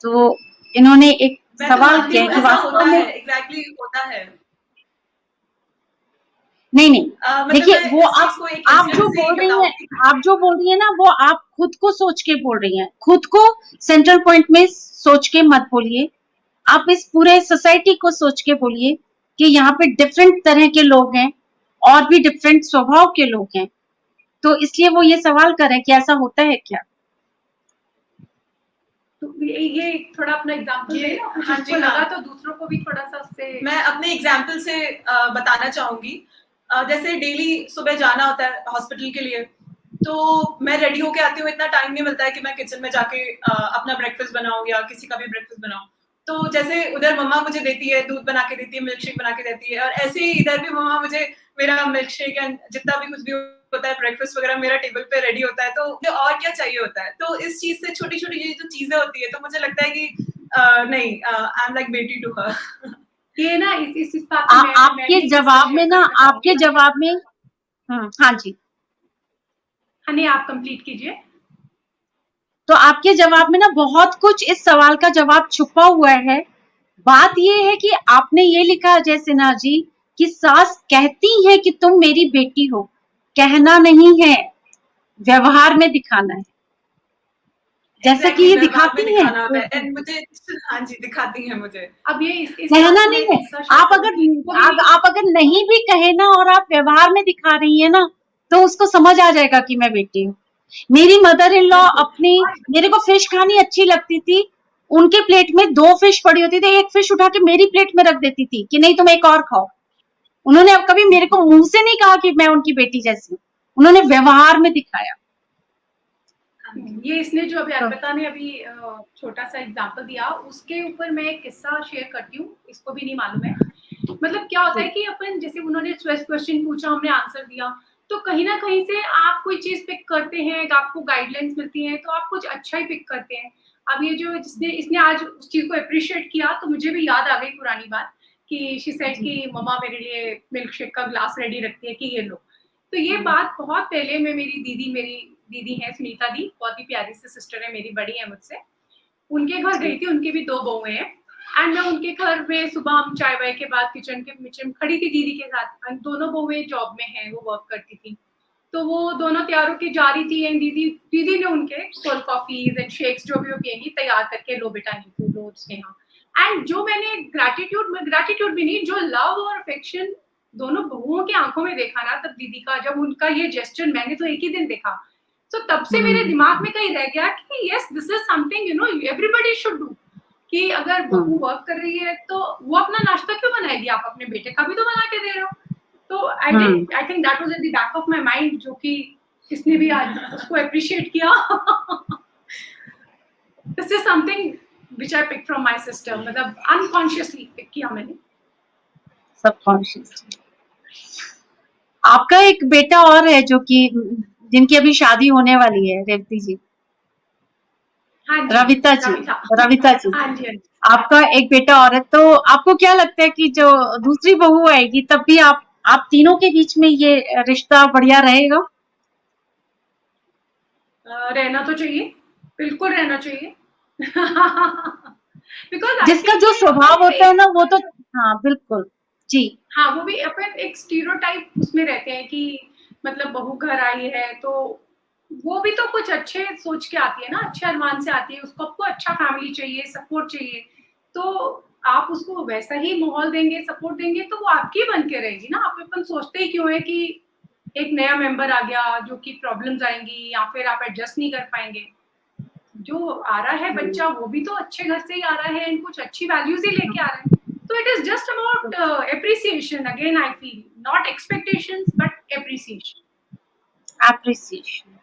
तो इन्होंने एक मैं तो सवाल मानती किया हूँ है कि ऐसा वास्तव होता में है, एग्जैक्टली होता है। नहीं, मतलब देखिए, मैं वो इस चीज को एक आप जो इंसिडेंट से ही बोल रही हैं, बताऊंगी। वो आप खुद को सोच के बोल रही हैं। खुद को सेंट्रल पॉइंट में सोच के मत बोलिए। आप इस पूरे सोसाइटी को सोच के बोलिए कि यहाँ पे डिफरेंट तरह के लोग हैं और भी डिफरेंट स्वभाव के लोग हैं। तो इसलिए वो ये सवाल कर रहे हैं कि ऐसा होता है क्या? तो ये थोड़ा अपना एग्जांपल ये देना, कुछ हाँ उसको जी, लगा हाँ। तो दूसरों को भी थोड़ा सा उससे। मैं अपने एग्जाम्पल से बताना चाहूंगी। जैसे डेली सुबह जाना होता है हॉस्पिटल के लिए, तो मैं रेडी होके आती हूँ, इतना टाइम नहीं मिलता है कि मैं किचन में जाके अपना ब्रेकफास्ट बनाऊं या किसी का भी ब्रेकफास्ट बनाऊं। तो जैसे उधर मम्मा मुझे देती है, दूध बना के देती है, मिल्क शेक बना के देती है, और ऐसे ही इधर भी मम्मा मुझे मेरा मिल्क शेक एंड जितना भी कुछ भी होता है ब्रेकफास्ट वगैरह मेरा टेबल पे रेडी होता है। तो मुझे और क्या चाहिए होता है। तो इस चीज से छोटी छोटी जो चीजें होती है, तो मुझे लगता है कि नहीं, आई एम लाइक बेटी टू हर। ये ना इस बात पे मैं आपके भी एक किस्सा जवाब में शेयर ना, करना आपके चाहूंगी। जवाब में हाँ जी। हाँ नहीं, आप कंप्लीट कीजिए। तो आपके जवाब में ना बहुत कुछ इस सवाल का जवाब छुपा हुआ है। बात ये है कि आपने ये लिखा अजय सिन्हा जी कि सास कहती है कि तुम मेरी बेटी हो, कहना नहीं है, व्यवहार में दिखाना है, जैसे कि ये व्यवहार में दिखाती दिखाना होता है है। एंड मुझे हाँ जी दिखाती हैं मुझे अब ये इस कहना बात में नहीं एक है, किस्सा शेयर आप अगर करूंगी, इसको भी आप अगर नहीं भी कहे ना और आप व्यवहार में दिखा रही है ना, तो उसको समझ आ जाएगा कि मैं बेटी हूँ। मेरी मदर इन लॉ बिल्कुल। अपनी, और मेरे को फिश खानी अच्छी लगती थी, उनके प्लेट में 2 फिश पड़ी होती थी, एक फिश उठा के मेरी प्लेट में रख देती थी कि नहीं तुम एक और खाओ। उन्होंने अब कभी मेरे को मुंह से नहीं कहा कि मैं उनकी बेटी जैसी हूँ, उन्होंने व्यवहार में दिखाया। ये इसने जो अभी तो अर्पिता ने अभी छोटा सा एग्जांपल दिया, उसके ऊपर मैं एक किस्सा शेयर करती हूँ, इसको भी नहीं मालूम है। मतलब क्या होता है कि अपन जैसे उन्होंने क्वेश्चन पूछा, हमने आंसर दिया, तो कहीं ना कहीं से आप कोई चीज पिक करते हैं, आपको गाइडलाइंस मिलती हैं, तो आप कुछ अच्छा ही पिक करते हैं। अब ये जो इसने आज उस चीज को अप्रिशिएट किया, तो मुझे भी याद आ गई पुरानी बात कि शी सेड कि मम्मा मेरे लिए मिल्क शेक का ग्लास रेडी रखती है कि ये लो। तो ये बात बहुत पहले में मेरी दीदी है सुनीता दी, बहुत ही प्यारी सी सिस्टर है मेरी, बड़ी है मुझसे। उनके घर गई थी, उनके भी 2 बहुएं हैं एंड मैं उनके घर में सुबह हम चाय वाय के बाद किचन के नीचे में खड़ी थी दीदी के साथ। एंड दोनों बहुएं जॉब में हैं, वो वर्क करती थी, तो वो दोनों तैयार होके जा रही थी एंड दीदी ने उनके कोल्ड कॉफीज एंड शेक्स जो भी वो पियेंगी तैयार करके, लो बेटा नीतू, लो स्नेहा। एंड जो मैंने ग्रैटिट्यूड भी नहीं, जो लव और अफेक्शन दोनों बहुओं की आंखों में देखा ना तब दीदी का, जब उनका ये जेस्चर मैंने तो एक ही दिन देखा, तो तब से मेरे दिमाग में कहीं रह गया कि yes this is something everybody should do, कि अगर बहू वर्क कर रही है तो वो अपना नाश्ता क्यों बनाएगी, आप अपने बेटे का भी तो बना के दे रहे हो। तो I think that was at the back of my mind, जो कि इसने भी आज उसको अप्रिशिएट किया। This is something which I pick from my sister, मतलब अनकॉन्शियसली पिक किया मैंने। सबकॉन्शियस। आपका एक बेटा और है जो कि जिनकी अभी शादी होने वाली है, रेवती जी, हाँ जी, रविता जी, रविता जी, हाँ जी, हाँ जी। आपका एक बेटा और है, तो आपको क्या लगता है कि जो दूसरी बहू आएगी तब भी आप तीनों के बीच में ये रिश्ता बढ़िया रहेगा? रहना तो चाहिए, बिल्कुल रहना चाहिए। बिकॉज जिसका जो स्वभाव होता है ना वो तो, हाँ बिल्कुल जी, हाँ, वो भी अपन एक स्टीरियोटाइप उसमें रहते हैं कि मतलब बहू घर आई है तो वो भी तो कुछ अच्छे सोच के आती है ना, अच्छे अरमान से आती है, उसको आपको अच्छा फैमिली चाहिए, सपोर्ट चाहिए, तो आप उसको वैसा ही माहौल देंगे, सपोर्ट देंगे, तो वो आपकी बन के रहेगी ना। आप अपन सोचते ही क्यों है कि एक नया मेंबर आ गया जो कि प्रॉब्लम्स आएंगी या फिर आप एडजस्ट नहीं कर पाएंगे। जो आ रहा है बच्चा वो भी तो अच्छे घर से ही आ रहा है एंड कुछ अच्छी वैल्यूज ही लेके आ रहा है, तो it is just about appreciation, again I feel, not expectations but appreciation. Appreciation.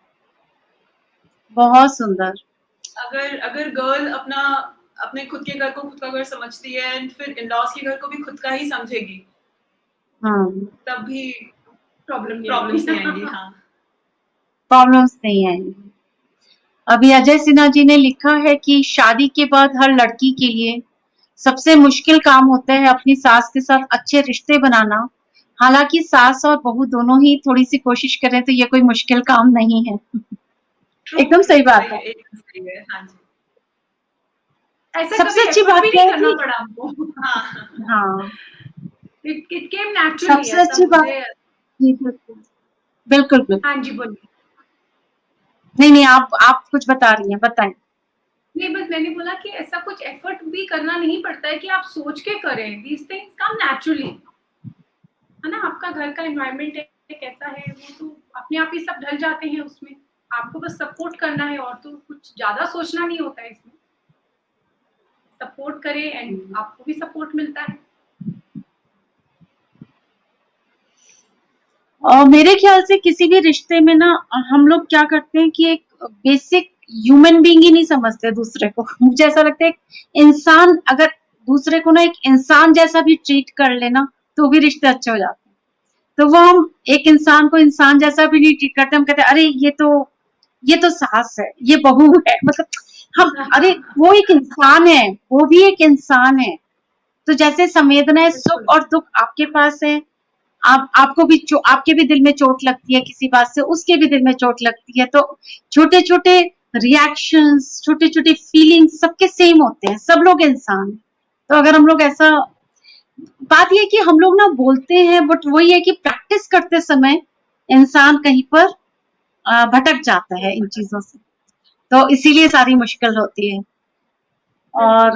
बहुत सुंदर। अगर अगर गर्ल अपने खुद के घर को खुद का घर समझती है एंड फिर इन-लॉज के घर को भी खुद का ही समझेगी, तब भी प्रॉब्लम्स नहीं आएंगी। हाँ, प्रॉब्लम्स नहीं आएंगी। अभी अजय सिन्हा जी ने लिखा है कि शादी के बाद हर लड़की के लिए सबसे मुश्किल काम होता है अपनी सास के साथ अच्छे रिश्ते बनाना। हालांकि सास और बहू दोनों ही थोड़ी सी कोशिश करें तो ये कोई मुश्किल काम नहीं है। एकदम सही बात है। एकदम सही है। हाँ जी। ऐसा सबसे कभी अच्छी effort बात भी क्या नहीं है करना कि पड़ा हमको। हाँ, it came naturally, सबसे ऐसा अच्छी बात, मुझे। जी बिल्कुल बिल्कुल। हाँ जी, बोलिए। नहीं आप कुछ बता रही हैं, बताएं। नहीं, बस मैंने बोला कि ऐसा कुछ एफर्ट भी करना नहीं पड़ता है कि आप सोच के करें, दीज थिंग्स कम नेचुरली, है ना। आपका घर का एनवायरनमेंट कैसा है वो तो अपने आप ही सब ढल जाते हैं उसमें, आपको बस सपोर्ट करना है और तो कुछ ज्यादा सोचना नहीं होता है इसमें। सपोर्ट करें एंड आपको भी सपोर्ट मिलता है। और मेरे ख्याल से किसी भी रिश्ते में ना हम लोग क्या करते हैं कि एक बेसिक ह्यूमन बीइंग ही नहीं समझते दूसरे को। मुझे ऐसा लगता है इंसान अगर दूसरे को ना एक इंसान जैसा भी ट्रीट कर लेना तो भी रिश्ते अच्छे हो जाते हैं। तो वो हम एक इंसान को इंसान जैसा भी नहीं ट्रीट करते, हम कहते हैं अरे ये तो सास है, ये बहू है, मतलब हम अरे वो एक इंसान है, वो भी एक इंसान है। तो जैसे संवेदनाएं सुख और दुख आपके पास है, आपको भी आपके भी दिल में चोट लगती है किसी बात से, उसके भी दिल में चोट लगती है, तो छोटे छोटे रिएक्शंस, छोटे छोटे फीलिंग्स सबके सेम होते हैं, सब लोग इंसान हैं। तो अगर हम लोग ऐसा, बात ये है कि हम लोग ना बोलते हैं बट वही है कि प्रैक्टिस करते समय इंसान कहीं पर भटक जाता है इन चीजों से, तो इसीलिए सारी मुश्किल होती है। और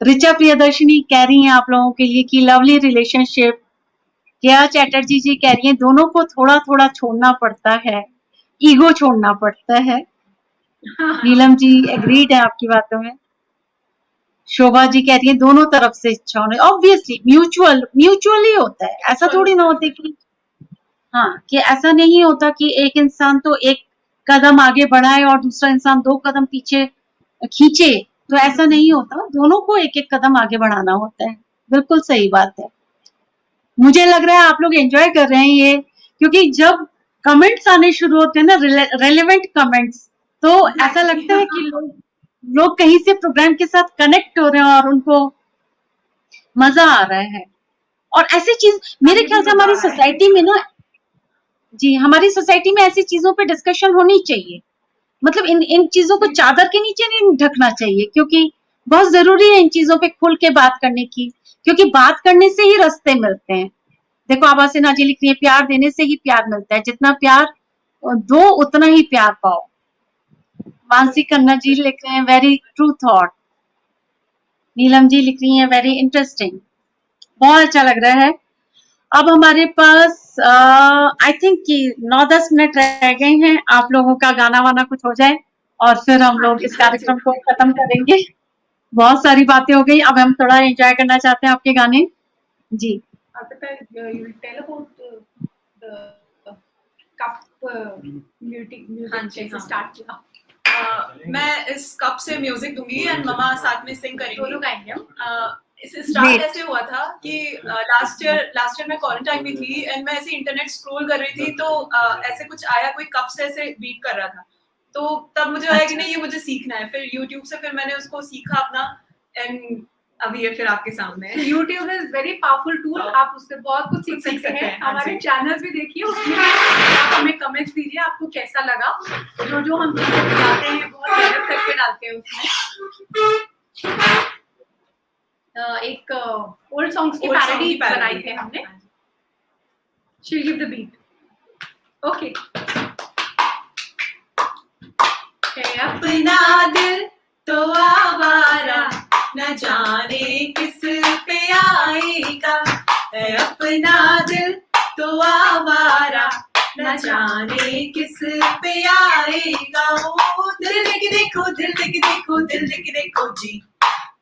ऋचा प्रियदर्शनी कह रही हैं आप लोगों के लिए कि लवली रिलेशनशिप। केया चैटर्जी जी कह रही हैं दोनों को थोड़ा थोड़ा छोड़ना पड़ता है, ईगो छोड़ना पड़ता है। नीलम जी एग्रीड है आपकी बातों में। शोभा जी कह रही है दोनों तरफ से इच्छा होने, ऑब्वियसली म्यूचुअली होता है, ऐसा थोड़ी ना होता कि हाँ, कि ऐसा नहीं होता कि एक इंसान तो एक कदम आगे बढ़ाए और दूसरा इंसान 2 कदम पीछे खींचे, तो ऐसा नहीं होता, दोनों को एक एक कदम आगे बढ़ाना होता है। बिल्कुल सही बात है। मुझे लग रहा है आप लोग एंजॉय कर रहे हैं ये, क्योंकि जब कमेंट्स आने शुरू होते हैं ना, रेलेवेंट कमेंट्स, तो ऐसा लगता है कि लोग कहीं से प्रोग्राम के साथ कनेक्ट हो रहे हैं और उनको मजा आ रहा है। और ऐसी चीज मेरे ख्याल से हमारी सोसाइटी में ना, जी हमारी सोसाइटी में ऐसी चीजों पे डिस्कशन होनी चाहिए। मतलब इन चीजों को चादर के नीचे नहीं ढकना चाहिए, क्योंकि बहुत जरूरी है इन चीजों पे खुल के बात करने की, क्योंकि बात करने से ही रास्ते मिलते हैं। देखो आभा सिन्हा जी लिख रही है प्यार देने से ही प्यार मिलता है, जितना प्यार दो उतना ही प्यार पाओ। मानसी खन्ना जी लिख रहे हैं very true thought. Neelam ji लिख रही हैं वेरी इंटरेस्टिंग। बहुत अच्छा लग रहा है। अब हमारे पास आई थिंक कि 9-10 मिनट रह गए हैं, आप लोगों का गाना वाना कुछ हो जाए और फिर हम लोग इस कार्यक्रम को खत्म करेंगे। बहुत सारी बातें हो गई, अब हम थोड़ा एंजॉय करना चाहते हैं आपके गाने। जी you tell about the cup music हाँ जी, कैसे हाँ। start किया? मैं इस कप से म्यूजिक दूंगी एंड ममा साथ में सिंग करेंगी। दोनों गाएंगे हम। इसे स्टार्ट Great. ऐसे हुआ था कि लास्ट ईयर मैं क्वारंटाइन में थी एंड मैं ऐसे इंटरनेट स्क्रॉल कर रही थी, तो ऐसे कुछ आया, कोई कप से ऐसे बीट कर रहा था, तो तब मुझे आया कि नहीं ये मुझे सीखना है। फिर यूट्यूब से फिर मैंने उसको सीखा अपना, एंड अभी ये फिर आपके सामने है। YouTube is very powerful tool, आप उससे बहुत कुछ सीख सकते हैं। हाँ हमारे जी। चैनल्स भी देखिए, उसमें आप हमें कमेंट्स दीजिए आपको कैसा लगा। जो हम चीजें बताते हैं बहुत मेहनत करके डालते हैं उसमें। एक ओल्ड सॉन्ग्स की Old song पैरोडी की parody बनाई थी है। हमने। She'll give the beat. Okay. अपना दिल तो आवारा न जाने किस पे आएगा, है अपना दिल तो आवारा न जाने किस पे आएगा। ओ दिल के देखो, दिल के देखो, दिल के देखो जी,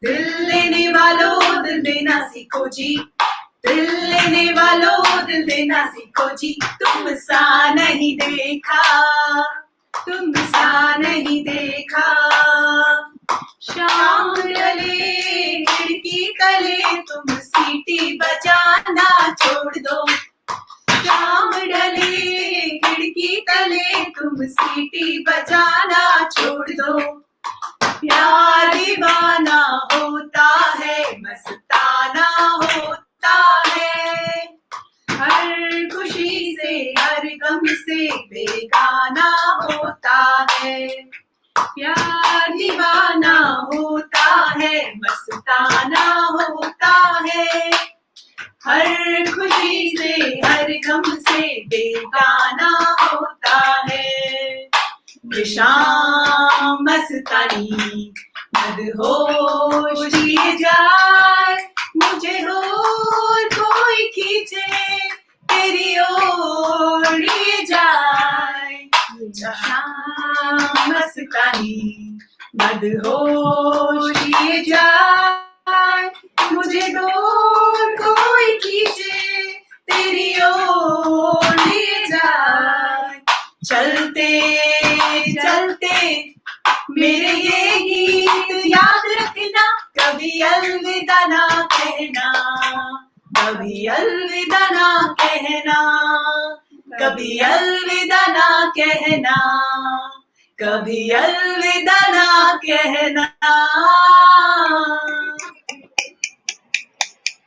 दिल लेने वालों दिल देना सीखो जी, दिल लेने वालों दिल देना सीखो जी। तुम सा नहीं देखा, तुम सा नहीं देखा, शाम ढले खिड़की तले तुम सीटी बजाना छोड़ दो, शाम ढले खिड़की तले तुम सीटी बजाना छोड़ दो। प्यार दीवाना होता है, मस्ताना होता है, हर खुशी से हर गम से बेगाना होता है। प्यार दीवाना होता है, मस्ताना होता है, हर खुशी से हर गम से बेगाना होता है। शाम मस्तानी मदहोश ये जाए, मुझे और कोई खींचे तेरी ओर ये जाए। शाम मस्तानी मदहोश ये जाए, मुझे दूर कोई खींचे तेरी ओर ये जाए। चलते चलते मेरे ये गीत याद रखना, कभी अलविदा ना कहना, कभी अलविदा ना कहना, कभी अलविदा ना कहना, कभी अलविदा ना कहना।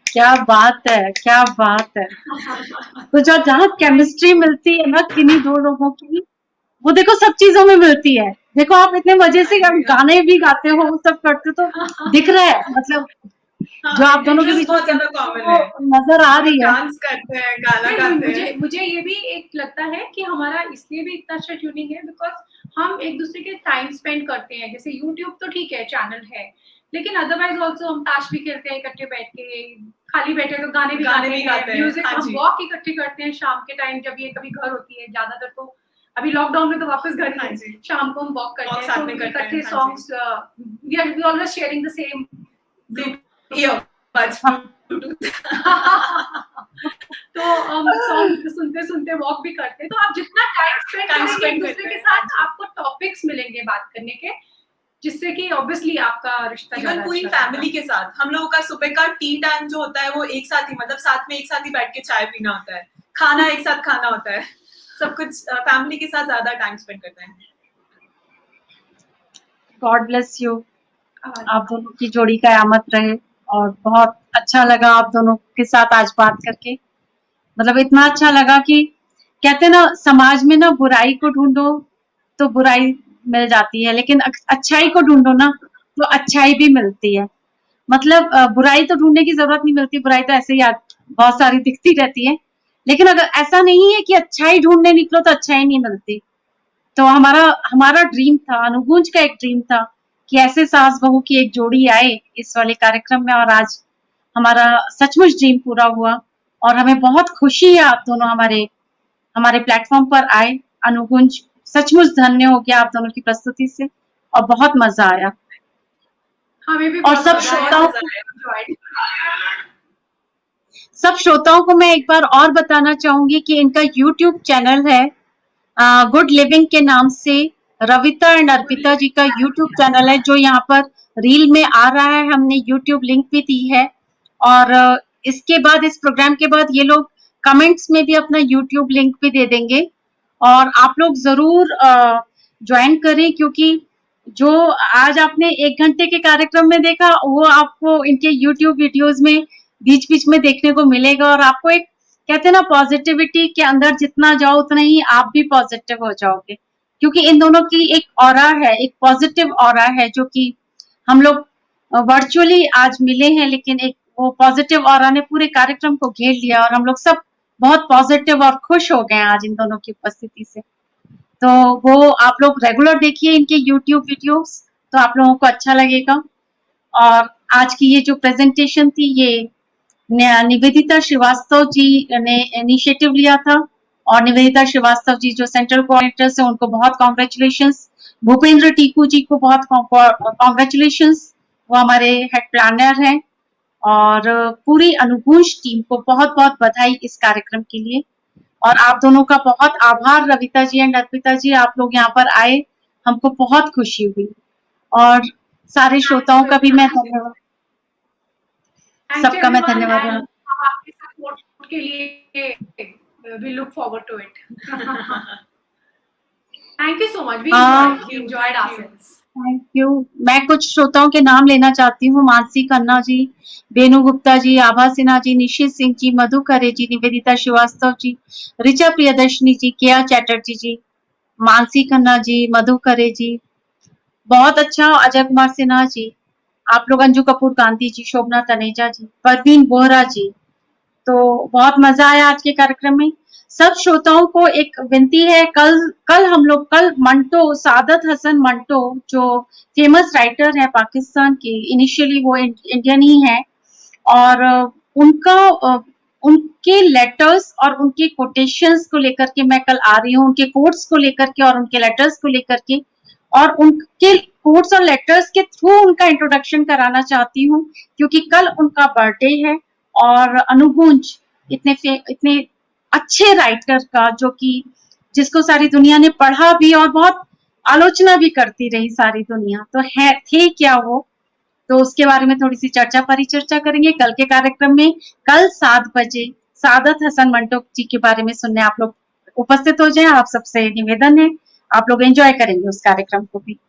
क्या बात है, क्या बात है। तो जहाँ केमिस्ट्री मिलती है ना किन्हीं दो लोगों की, वो देखो सब चीजों में मिलती है। देखो आप इतने मजे से गाने भी गाते हो, सब करते, तो दिख रहा है, मतलब जो आप दोनों के interest बीच बहुत ज्यादा common है। नजर आ रही है। डांस करते हैं, गाना नहीं, गाते मुझे हैं। मुझे ये भी एक लगता है कि हमारा इसलिए भी इतना अच्छा ट्यूनिंग है बिकॉज हम एक दूसरे के टाइम स्पेंड करते हैं। जैसे यूट्यूब तो ठीक है, चैनल है, लेकिन अदरवाइज ऑल्सो हम ताश भी खेलते हैं इकट्ठे बैठ के, खाली बैठे तो गाने भी गाते हैं, म्यूजिक हाँ हम जी। वॉक इकट्ठे करते हैं शाम के टाइम जब ये कभी घर होती है। ज्यादातर तो अभी लॉकडाउन में तो वापस घर हाँ ही जी। है। शाम को हम वॉक करते Walk हैं साथ तो में करते हैं, इकट्ठे हाँ songs we always sharing the same earbuds, Bluetooth। तो हम सॉन्ग सुनते सुनते वॉक भी करते हैं। तो आप जितना टाइम स्पेंड Time करेंगे spend एक दूसरे करते के हैं, साथ, हाँ जी। आपको टॉपिक्स मिलेंगे बात करने के, जिससे कि ऑब्वियसली आपका रिश्ता इवन ज्यादा पूरी अच्छा फैमिली के साथ हम लोगों का सुबह का टी टाइम जो होता है वो एक साथ ही, मतलब साथ में एक साथ ही बैठ के चाय पीना होता है, खाना एक साथ खाना होता है, सब कुछ फैमिली के साथ ज्यादा टाइम स्पेंड करते हैं। God bless you. रहेगा। आप दोनों की जोड़ी कयामत रहे और बहुत अच्छा लगा आप दोनों के साथ आज बात करके। मतलब इतना अच्छा लगा कि कहते हैं ना, समाज में ना बुराई को ढूंढो तो बुराई मिल जाती है, लेकिन अच्छाई को ढूंढो ना तो अच्छाई भी मिलती है। मतलब बुराई तो ढूंढने की जरूरत नहीं मिलती, बुराई तो ऐसे ही बहुत सारी दिखती रहती है, लेकिन अगर ऐसा नहीं है कि अच्छाई ढूंढने निकलो तो अच्छाई नहीं मिलती। तो हमारा हमारा ड्रीम था, अनुगुंज का एक ड्रीम था कि ऐसे सास बहू की एक जोड़ी आए इस वाले कार्यक्रम में, और आज हमारा सचमुच ड्रीम पूरा हुआ और हमें बहुत खुशी है आप दोनों हमारे हमारे प्लेटफॉर्म पर आए। अनुगुंज सचमुच धन्य हो गया आप दोनों की प्रस्तुति से और बहुत मजा आया। हमें भी और बहुत सब मजा आया, श्रोताओं enjoyed। सब श्रोताओं को मैं एक बार और बताना चाहूंगी कि इनका यूट्यूब चैनल है गुड लिविंग के नाम से। रविता एंड अर्पिता जी का यूट्यूब चैनल है जो यहाँ पर रील में आ रहा है, हमने यूट्यूब लिंक भी दी है। और इसके बाद, इस प्रोग्राम के बाद ये लोग कमेंट्स में भी अपना यूट्यूब लिंक भी दे देंगे और आप लोग जरूर ज्वाइन करें, क्योंकि जो आज आपने 1 घंटे के कार्यक्रम में देखा वो आपको इनके यूट्यूब वीडियोस में बीच बीच में देखने को मिलेगा। और आपको एक, कहते हैं ना, पॉजिटिविटी के अंदर जितना जाओ उतना ही आप भी पॉजिटिव हो जाओगे, क्योंकि इन दोनों की एक ऑरा है, एक पॉजिटिव ऑरा है जो कि हम लोग वर्चुअली आज मिले हैं, लेकिन एक वो पॉजिटिव ऑरा ने पूरे कार्यक्रम को घेर लिया और हम लोग सब बहुत पॉजिटिव और खुश हो गए आज इन दोनों की उपस्थिति से। तो वो आप लोग रेगुलर देखिए इनके यूट्यूब वीडियोस, तो आप लोगों को अच्छा लगेगा। और आज की ये जो प्रेजेंटेशन थी, ये निवेदिता श्रीवास्तव जी ने इनिशिएटिव लिया था और निवेदिता श्रीवास्तव जी जो सेंट्रल कोऑर्डिनेटर्स हैं उनको बहुत कॉन्ग्रेचुलेशंस। भूपेंद्र टीकू जी को बहुत कॉन्ग्रेचुलेशंस, वो हमारे हेड प्लानर हैं। और पूरी अनुगुंज टीम को बहुत बहुत बधाई इस कार्यक्रम के लिए। और आप दोनों का बहुत आभार रविता जी एंड अर्पिता जी, आप लोग यहाँ पर आए, हमको बहुत खुशी हुई। और सारे श्रोताओं का भी मैं धन्यवाद, सबका मैं धन्यवाद। आपके सपोर्ट के लिए we look forward to it। Thank you so much, we enjoyed ourselves। Thank you. मैं कुछ श्रोताओं के नाम लेना चाहती हूँ। मानसी खन्ना जी, बेनू गुप्ता जी, आभा सिन्हा जी, निशित सिंह जी, मधु खरे जी, निवेदिता श्रीवास्तव जी, ऋचा प्रियदर्शनी जी, केया चैटर्जी जी, मानसी खन्ना जी, मधु खरे जी, बहुत अच्छा, अजय कुमार सिन्हा जी, आप लोग, अंजू कपूर गांधी जी, शोभना तनेजा जी, परवीन बोहरा जी। तो बहुत मजा आया आज के कार्यक्रम में। सब श्रोताओं को एक विनती है, कल मंटो, सादत हसन मंटो जो फेमस राइटर है पाकिस्तान के, इनिशियली वो इंडियन ही है, और उनके लेटर्स और उनके कोटेशंस को लेकर के मैं कल आ रही हूँ, उनके कोट्स को लेकर के और उनके लेटर्स को लेकर के, और उनके कोट्स और लेटर्स के थ्रू उनका इंट्रोडक्शन कराना चाहती हूँ, क्योंकि कल उनका बर्थडे है। और अनुगुंज इतने अच्छे राइटर का, जो कि जिसको सारी दुनिया ने पढ़ा भी और बहुत आलोचना भी करती रही सारी दुनिया, तो थे क्या वो, तो उसके बारे में थोड़ी सी परिचर्चा करेंगे कल के कार्यक्रम में। कल 7 बजे सादत हसन मंटो जी के बारे में सुनने आप लोग उपस्थित हो जाएं। आप सबसे निवेदन है, आप लोग एंजॉय करेंगे उस कार्यक्रम को भी।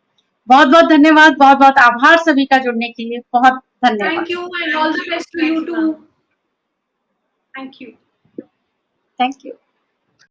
बहुत बहुत धन्यवाद, बहुत बहुत आभार सभी का जुड़ने के लिए, बहुत धन्यवाद। Thank you and all the best to you too। Thank you। Thank you.